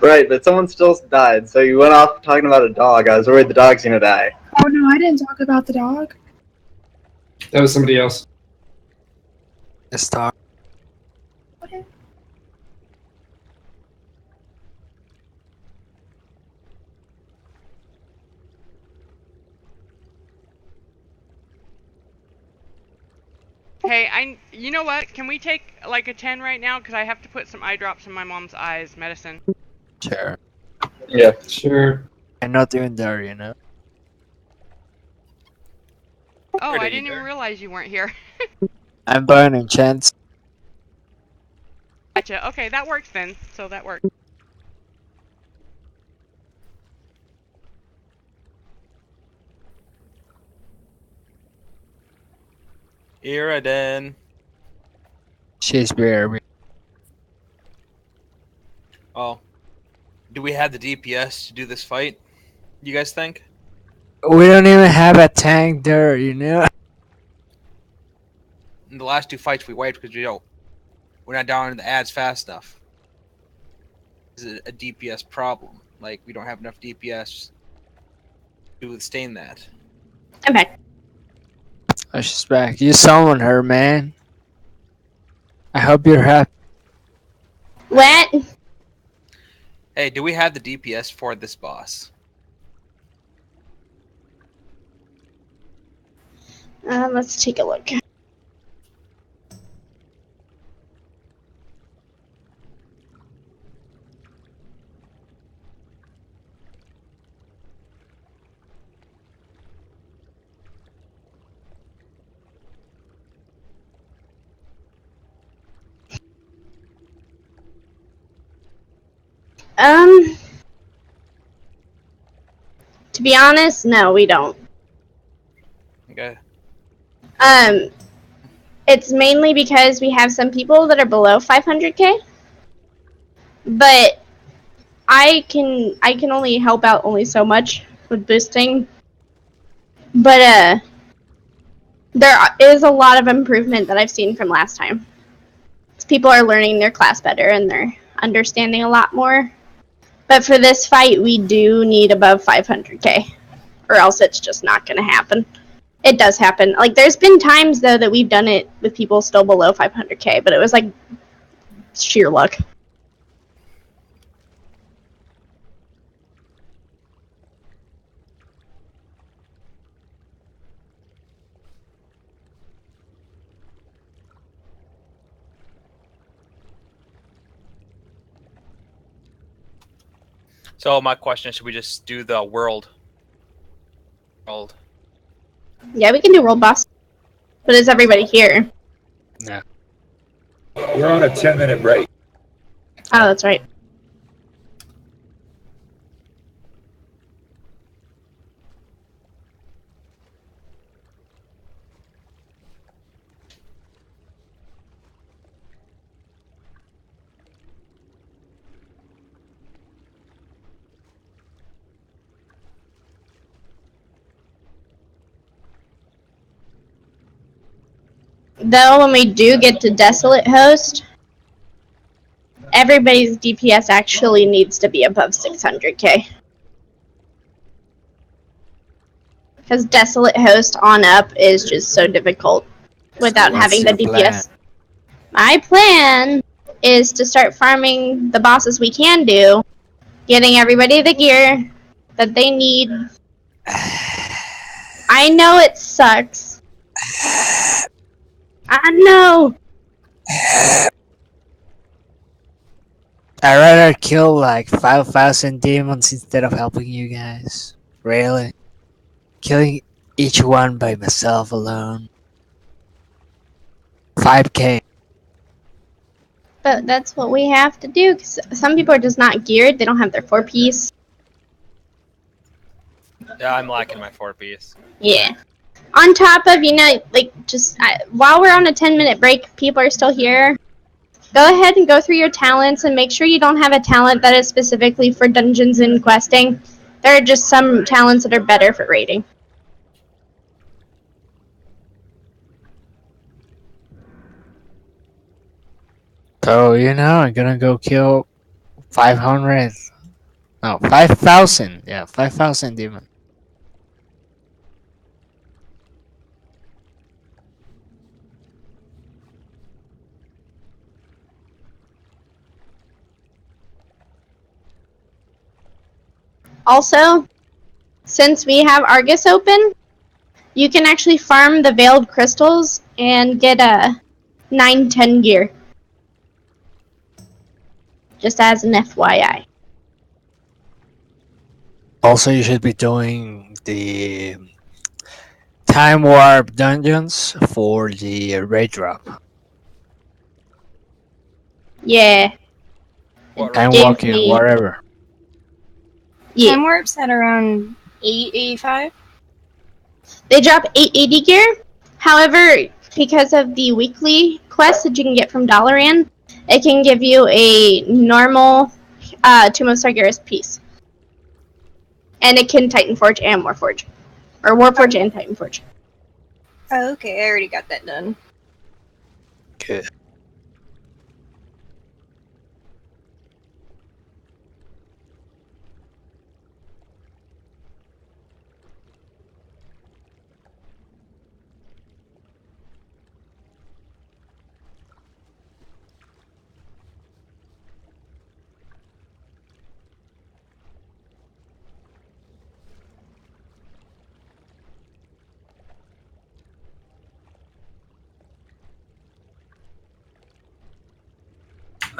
Right, but someone still died, so you went off talking about a dog. I was worried the dog's gonna die. Oh no, I didn't talk about the dog. That was somebody else. Let's talk. Okay. Hey, you know what? Can we take like a 10 right now? Because I have to put some eye drops in my mom's eyes, medicine. Sure. Yeah. Sure. I'm not even there, you know? Oh, I didn't even realize you weren't here. I'm burning, Chance. Gotcha. Okay, that works then. So that works. Iraden. She's very. Oh. Do we have the DPS to do this fight? You guys think? We don't even have a tank there, you know? In the last 2 fights we wiped because we're not down in the ads fast enough. This is a DPS problem. Like, we don't have enough DPS to withstand that. I'm back. Oh, she's back. You summoned her, man. I hope you're happy. What? Hey, do we have the DPS for this boss? Let's take a look. To be honest, no, we don't. Okay. It's mainly because we have some people that are below 500k, but I can only help out only so much with boosting. But there is a lot of improvement that I've seen from last time. People are learning their class better and they're understanding a lot more. But for this fight, we do need above 500k, or else it's just not going to happen. It does happen. Like, there's been times, though, that we've done it with people still below 500k, but it was, like, sheer luck. So my question: should we just do the world? World. Yeah, we can do world boss. But is everybody here? Yeah. We're on a 10-minute break. Oh, that's right. Though when we do get to Desolate Host, everybody's DPS actually needs to be above 600k. Because Desolate Host on up is just so difficult without What's having the your plan? DPS. My plan is to start farming the bosses we can do, getting everybody the gear that they need. I know it sucks. I know. I'd rather kill like 5,000 demons instead of helping you guys. Really? Killing each one by myself alone. 5k. But that's what we have to do. 'Cause some people are just not geared. They don't have their 4-piece. Yeah, I'm lacking my 4-piece. Yeah. On top of, like, just while we're on a 10-minute break, people are still here. Go ahead and go through your talents and make sure you don't have a talent that is specifically for dungeons and questing. There are just some talents that are better for raiding. So, I'm gonna go kill 500. No, 5,000. Yeah, 5,000 demons. Also, since we have Argus open, you can actually farm the Veiled Crystals and get a 9-10 gear. Just as an FYI. Also, you should be doing the time warp dungeons for the raid drop. Yeah. Time Gave walking, me- whatever. Yeah. Time warp's at around 885. They drop 880 gear. However, because of the weekly quest that you can get from Dalaran, it can give you a normal Tomb of Sargeras piece. And it can Titan Forge and Warforge. Or Warforge and Titan Forge. Oh, okay, I already got that done. Good.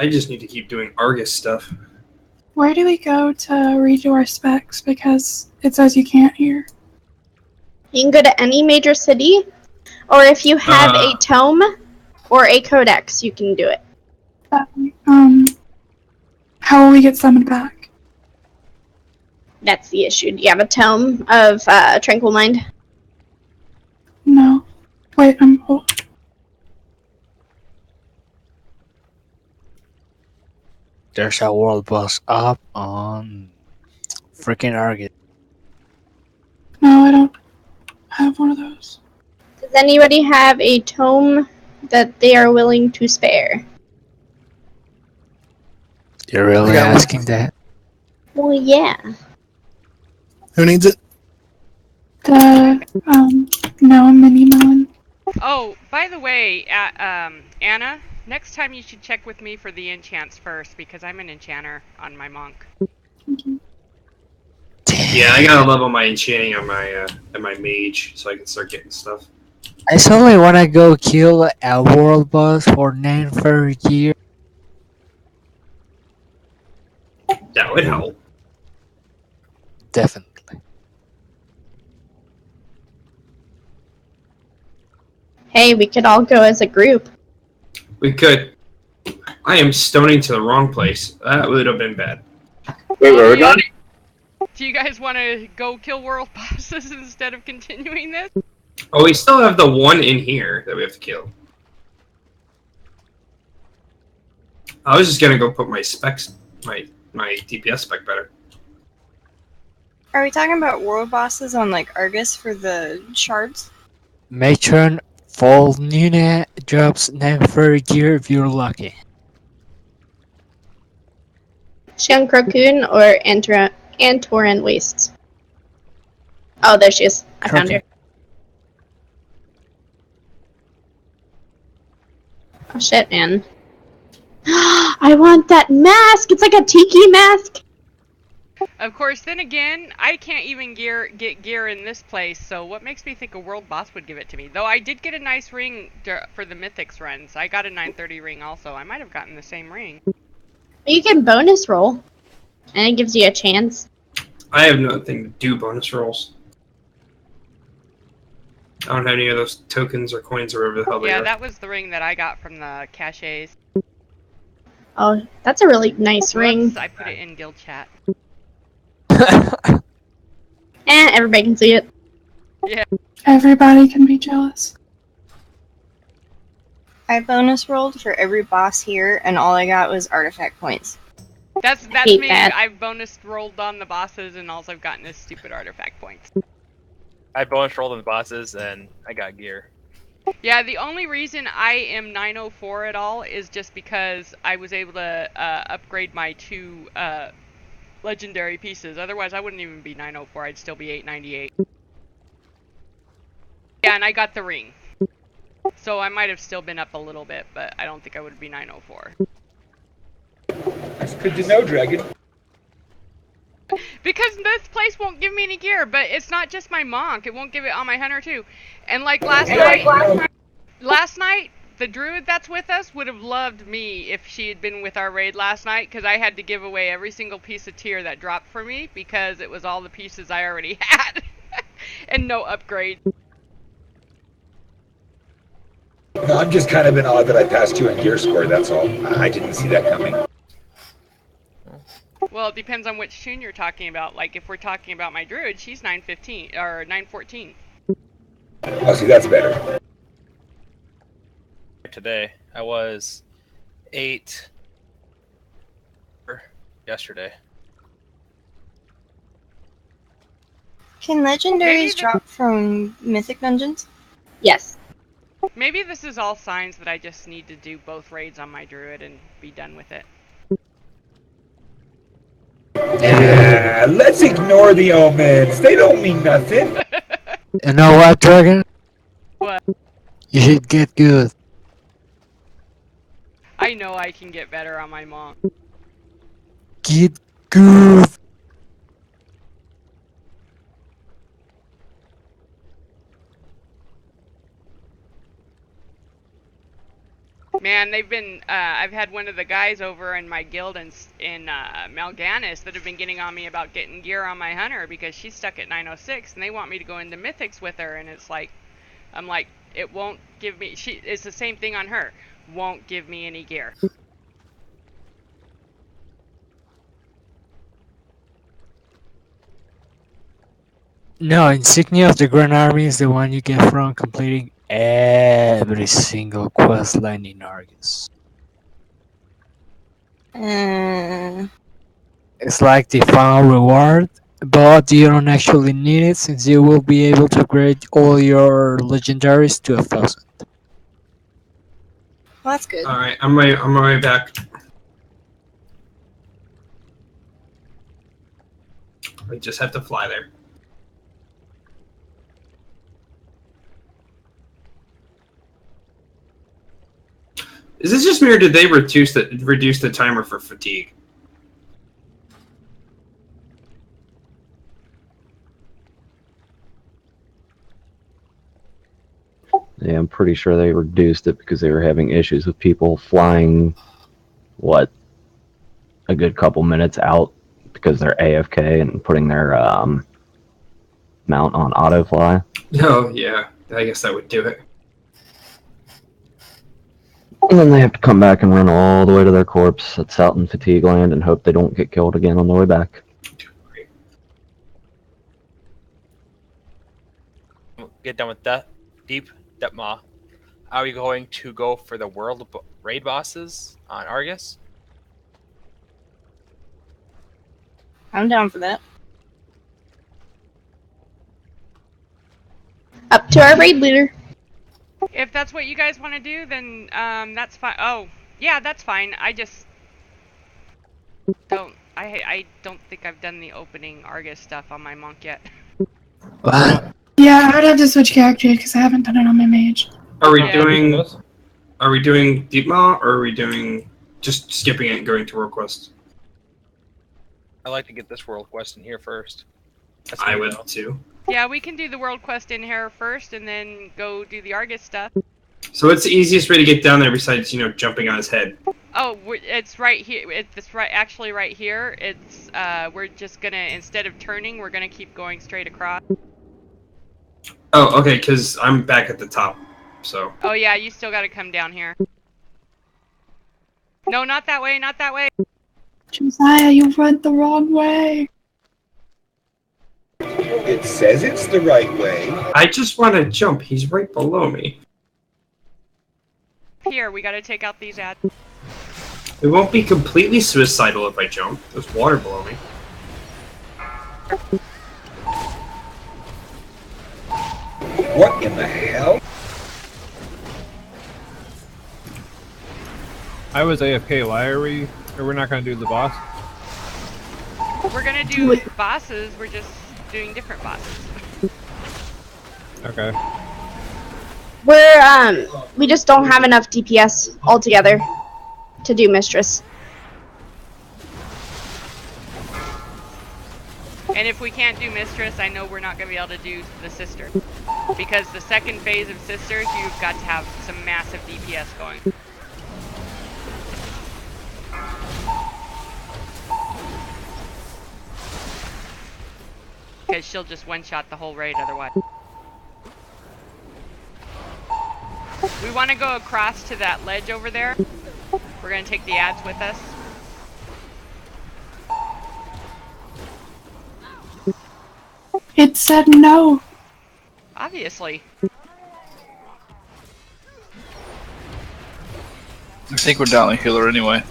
I just need to keep doing Argus stuff. Where do we go to redo our specs? Because it says you can't here. You can go to any major city, or if you have a tome or a codex, you can do it. How will we get summoned back? That's the issue. Do you have a tome of Tranquil Mind? No. Wait, There's a world boss up on freaking Argus. No, I don't have one of those. Does anybody have a tome that they are willing to spare? You're really asking that? Well, yeah. Who needs it? No, mini melon. Oh, by the way, Anna, next time you should check with me for the enchants first, because I'm an enchanter on my monk. Yeah, I gotta level my enchanting on my mage so I can start getting stuff. I suddenly wanna go kill a world boss for 9 per year. That would help. definitely. Hey, we could all go as a group. We could. I am stoning to the wrong place. That would have been bad. Wait, where are we yeah. going? Do you guys want to go kill world bosses instead of continuing this? Oh, we still have the one in here that we have to kill. I was just gonna go put my specs, my DPS spec better. Are we talking about world bosses on like Argus for the shards? Matron, fall Nuna drops 9 gear if you're lucky. Xiang Crocun or Antoran Wastes? Oh, there she is. I found her. Oh shit, man. I want that mask! It's like a tiki mask! Of course, then again, I can't even get gear in this place, so what makes me think a world boss would give it to me? Though I did get a nice ring for the Mythics runs. I got a 930 ring also. I might have gotten the same ring. You can bonus roll, and it gives you a chance. I have nothing to do bonus rolls. I don't have any of those tokens or coins or whatever the hell they Yeah, are. that was the ring that I got from the caches. Oh, that's a really nice ring. Whoops, I put it in guild chat. Everybody can see it. Yeah. Everybody can be jealous. I bonus rolled for every boss here, and all I got was artifact points. That's hate me. that. I've bonus rolled on the bosses, and all I've gotten is stupid artifact points. I bonus rolled on the bosses and I got gear. Yeah, the only reason I am 904 at all is just because I was able to upgrade my 2 legendary pieces. Otherwise, I wouldn't even be 904. I'd still be 898. Yeah, and I got the ring. So I might have still been up a little bit, but I don't think I would be 904. That's good to know, Dragon. Because this place won't give me any gear, but it's not just my monk. It won't give it on my hunter too. And like last night, the druid that's with us would have loved me if she had been with our raid last night, because I had to give away every single piece of tier that dropped for me because it was all the pieces I already had and no upgrade. No, I'm just kind of in awe that I passed 2 in gear score, that's all. I didn't see that coming. Well, it depends on which tune you're talking about. Like, if we're talking about my druid, she's 915 or 914. Oh, see, that's better. Today, I was 8 yesterday. Can legendaries drop from mythic dungeons? Yes. Maybe this is all signs that I just need to do both raids on my druid and be done with it. Yeah, let's ignore the omens. They don't mean nothing. You know what, Dragon? What? You should get good. I know I can get better on my monk. Get good. Man, they've been, I've had one of the guys over in my guild in Mal'Ganis that have been getting on me about getting gear on my hunter because she's stuck at 906 and they want me to go into mythics with her, and it's like, I'm like, it won't give me, it's the same thing on her, won't give me any gear. No, Insignia of the Grand Army is the one you get from completing every single quest line in Argus. It's like the final reward, but you don't actually need it since you will be able to upgrade all your legendaries to 1000. Well, that's good. Alright, I'm on my way back. I just have to fly there. Is this just me, or did they reduce the timer for fatigue? Yeah, I'm pretty sure they reduced it because they were having issues with people flying, a good couple minutes out because they're AFK and putting their mount on autofly. Oh, yeah. I guess that would do it. And then they have to come back and run all the way to their corpse that's out in Fatigue Land and hope they don't get killed again on the way back. Get done with that. Deep Depma. Are we going to go for the world raid bosses on Argus? I'm down for that. Up to our raid leader. If that's what you guys want to do, then that's fine. Oh, yeah, that's fine. I just don't. I don't think I've done the opening Argus stuff on my monk yet. What? Yeah, I would have to switch character because I haven't done it on my mage. Are we doing? Are we doing Deep Maw, or are we doing just skipping it and going to World Quest? I like to get this world quest in here first. That's I me, would though. too. Yeah, we can do the world quest in here first, and then go do the Argus stuff. So what's the easiest way to get down there besides, you know, jumping on his head? Oh, it's right here. It's actually right here. It's we're just gonna, instead of turning, we're gonna keep going straight across. Oh, okay, because I'm back at the top, so. Oh yeah, you still gotta come down here. No, not that way, not that way. Josiah, you went the wrong way. It says it's the right way. I just want to jump. He's right below me. Here, we gotta take out these ads. It won't be completely suicidal if I jump. There's water below me. What in the hell? I was AFK. Why are we? Or we're not gonna do the boss? We're gonna do bosses. We're just doing different bosses. Okay. We just don't have enough DPS altogether to do Mistress. And if we can't do Mistress, I know we're not gonna be able to do the Sister. Because the second phase of Sisters, you've got to have some massive DPS going. Because she'll just one-shot the whole raid otherwise. We want to go across to that ledge over there. We're going to take the ads with us. It said no. Obviously. I think we're down a healer anyway.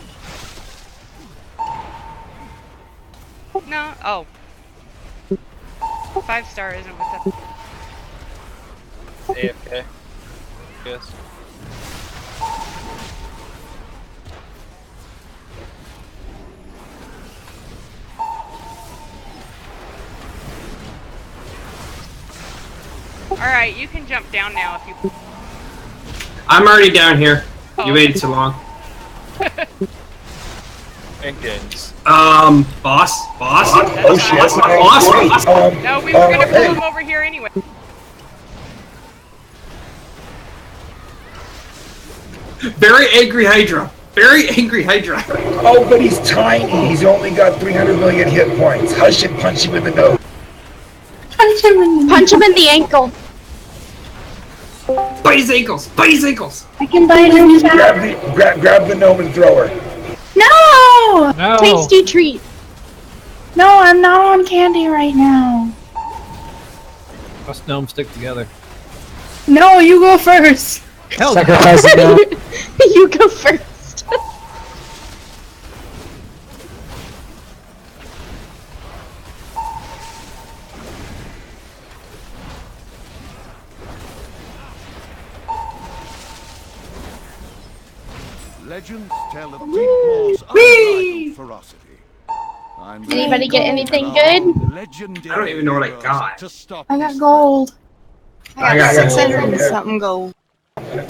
No. Oh. 5-star isn't with us. AFK. Yes. Alright, you can jump down now if you... I'm already down here. Oh. You waited too long. Jenkins. Boss? Oh shit. Boss? No, we were gonna pull him over here anyway. Very angry Hydra. Very angry Hydra. Oh, but he's tiny. He's only got 300 million hit points. Hush and punch him in the nose. Punch him in the ankle. Bite his ankles. Bite his ankles. I can bite him. Grab the gnome and throw her. No! No. Tasty treat. No, I'm not on candy right now. Us gnomes stick together. No, you go first. Hell Sacrifice it now. You go first. Legends tell of Deep Maw's unbridled ferocity. Anybody get anything good? I don't even know what I got. I got gold. I got 600 and something gold. And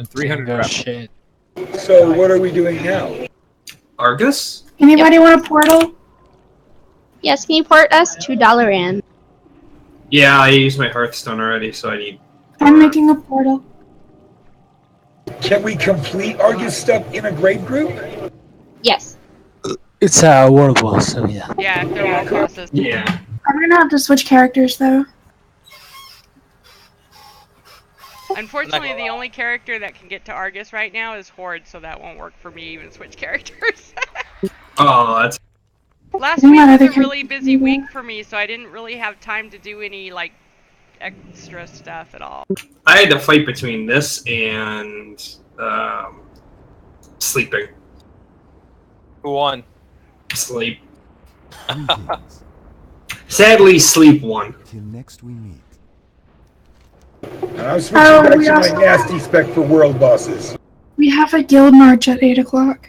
300 Go crap. shit. So what are we doing now? Argus? Anybody want a portal? Yes, can you port us $2 in? Yeah, I used my Hearthstone already, so I need... I'm making a portal. Can we complete Argus stuff in a grade group? Yes. It's a world boss, so yeah. Yeah, if they're world bosses. Yeah. I'm gonna have to switch characters though. Unfortunately, the only character that can get to Argus right now is Horde, so that won't work for me even switch characters. Oh, that's. Last Isn't week that was other a really character busy do week that? for me, so I didn't really have time to do any, like, extra stuff at all. I had to fight between this and sleeping. Who won? Sleep. Sadly, sleep won. Till next we meet. I'm switching back we to my also- nasty spec for world bosses. We have a guild march at 8 o'clock.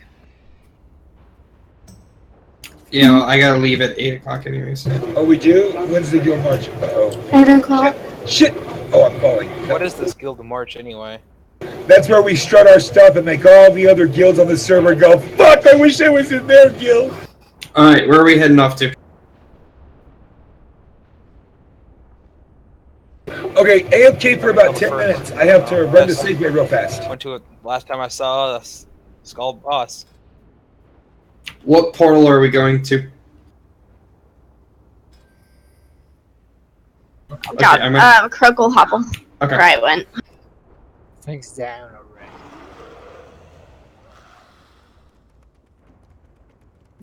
Yeah, well, I gotta leave at 8 o'clock anyways. Oh, we do? When's the guild march? Uh-oh. 8 o'clock. Shit! Oh, I'm falling. What is this Guild of March anyway? That's where we strut our stuff and make all the other guilds on the server go, fuck, I wish I was in their guild! Alright, where are we heading off to? Okay, AFK for about 10 minutes. I have to run to Segway real fast. Went to it last time I saw a Skull Boss. What portal are we going to? Okay, Got I'm gonna- Croakle Hopple. Okay. Where I went. Things down already.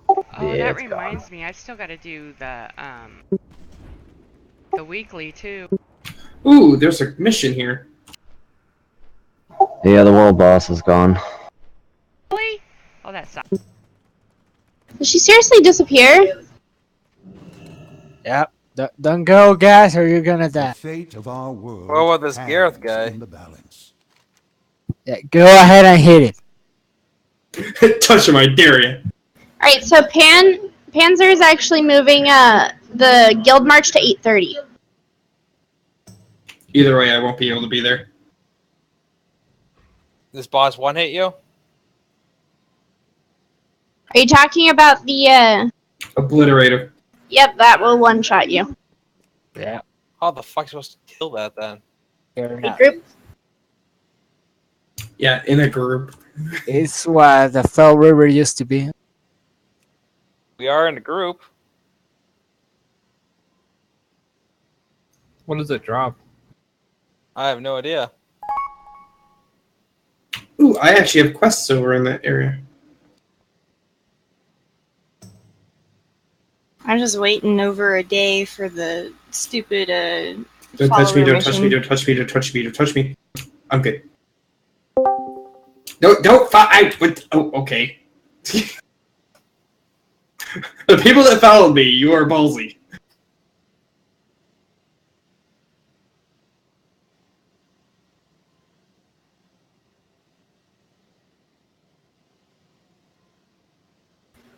Oh, Yeah, that it's reminds me, I still gotta do the weekly, too. Ooh, there's a mission here. Yeah, the world boss is gone. Really? Oh, that sucks. Did she seriously disappear? Yep. Don't go, guys, or you're gonna die. Fate of our world. What about this Gareth hangs guy? in the balance. Yeah, go ahead and hit it. Touch him, I dare you. Alright, so Panzer is actually moving the guild march to 8:30. Either way, I won't be able to be there. This boss one hit you? Are you talking about the Obliterator. Yep, that will one shot you. Yeah. How the fuck are you supposed to kill that then? Fair A enough. group. Yeah, in a group. It's what the Fell River used to be. We are in a group. What does it drop? I have no idea. Ooh, I actually have quests over in that area. I'm just waiting over a day for the stupid Don't touch me, follower don't touch me, mission. don't touch me, don't touch me, don't touch me. I'm good. Don't oh, okay. The people that followed me, you are ballsy.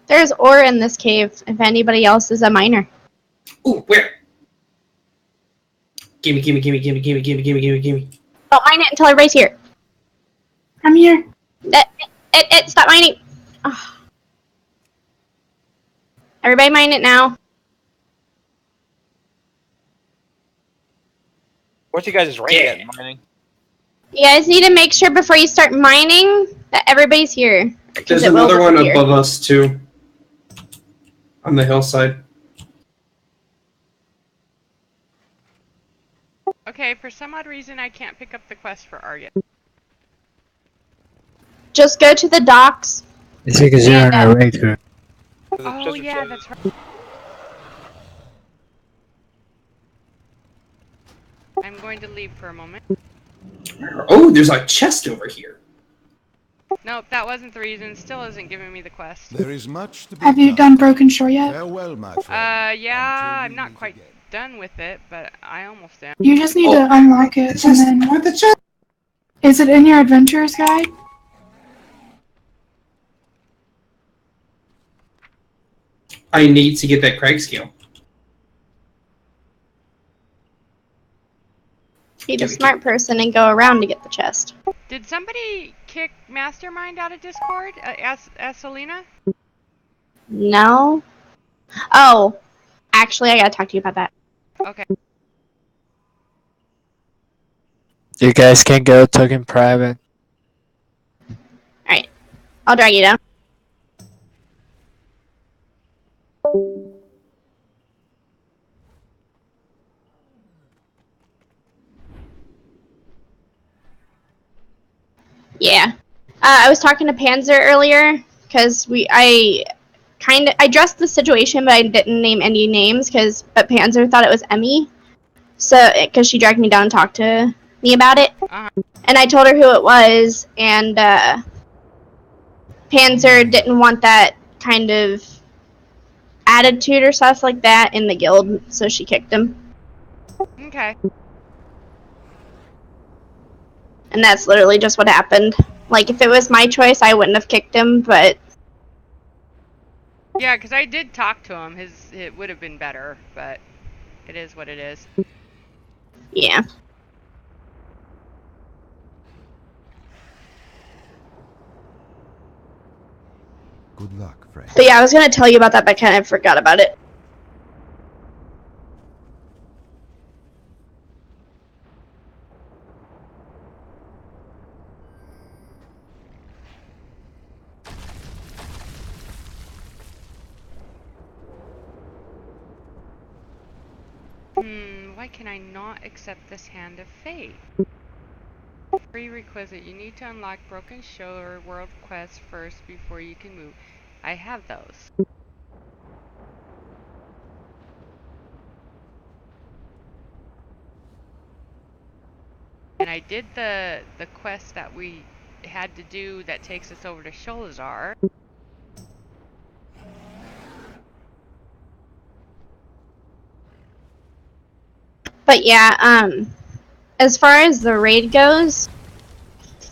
There's ore in this cave if anybody else is a miner. Ooh, where? Gimme, gimme, gimme, gimme, gimme, gimme, gimme, gimme, gimme. Don't mine it until everybody's here. I'm here. Stop mining. Ugh. Everybody mine it now. What's you guys' rank at in mining? You guys need to make sure before you start mining that everybody's here. 'cause There's it will another one disappear. above us, too. On the hillside. Okay, for some odd reason, I can't pick up the quest for Argus. Just go to the docks. It's because you're in a raid group. Oh, yeah, that's right. I'm going to leave for a moment. Oh, there's a chest over here. Nope, that wasn't the reason. Still isn't giving me the quest. There is much to be Have you done Broken Shore yet? Farewell, my friend. Yeah, I'm not quite done with it, but I almost am. You just need to unlock it and then. Is it in your adventurer's guide? I need to get that Craig scale. Be the smart person and go around to get the chest. Did somebody kick Mastermind out of Discord? Ask Selena? No. Oh, actually, I gotta talk to you about that. Okay. You guys can go talk in private. I'll drag you down. Yeah. I was talking to Panzer earlier because I addressed the situation, but I didn't name any names but Panzer thought it was Emmy, so because she dragged me down and talked to me about it, and I told her who it was, and Panzer didn't want that kind of attitude or stuff like that in the guild, so she kicked him. Okay. And that's literally just what happened. Like, if it was my choice, I wouldn't have kicked him, but... Yeah, because I did talk to him. It would have been better, but it is what it is. Yeah. Good luck, friend. But yeah, I was gonna tell you about that, but I kind of forgot about it. Why can I not accept this Hand of Fate? Prerequisite, you need to unlock Broken Shore World Quest first before you can move. I have those. And I did the quest that we had to do that takes us over to Sholazar. But yeah, as far as the raid goes,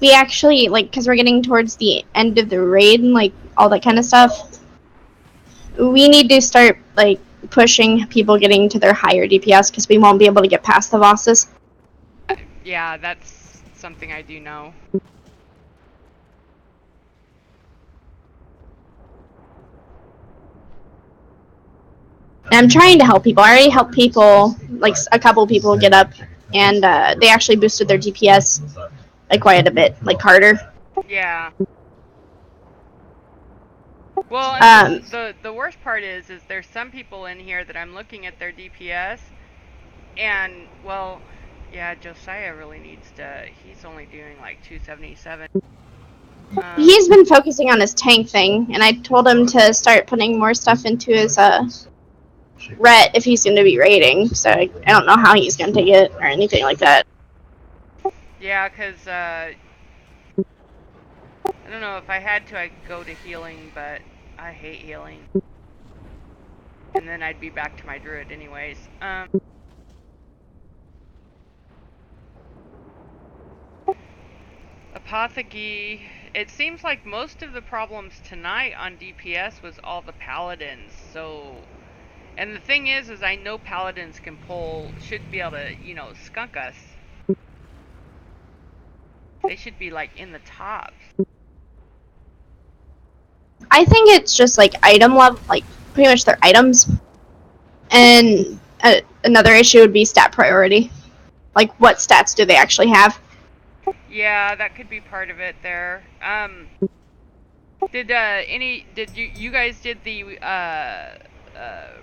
we actually, like, because we're getting towards the end of the raid and, like, all that kind of stuff, we need to start, like, pushing people getting to their higher DPS, because we won't be able to get past the bosses. Yeah, that's something I do know. And I'm trying to help people. I already helped people, like, a couple people get up, and they actually boosted their DPS, like, quite a bit, like, harder. Yeah. Well, and the worst part is there's some people in here that I'm looking at their DPS, and, well, yeah, Josiah really needs to, he's only doing like 277. He's been focusing on his tank thing, and I told him to start putting more stuff into his, ret if he's going to be raiding, so I don't know how he's going to take it or anything like that. Yeah, because, I don't know, if I had to, I'd go to healing, but I hate healing. And then I'd be back to my druid anyways. Apotheke, it seems like most of the problems tonight on DPS was all the paladins, so... And the thing is I know paladins should be able to, you know, skunk us. They should be, like, in the tops. I think it's just, like, item level, like, pretty much their items. And another issue would be stat priority. Like, what stats do they actually have? Yeah, that could be part of it there. Did you guys did the,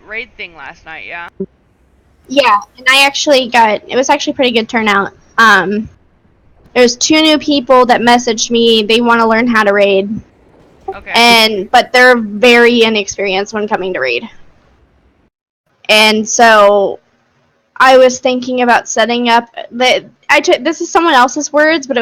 raid thing last night, yeah? Yeah, and I actually it was actually pretty good turnout. There's 2 new people that messaged me, they want to learn how to raid. Okay. But they're very inexperienced when coming to raid. And so I was thinking about setting up this is someone else's words, but it was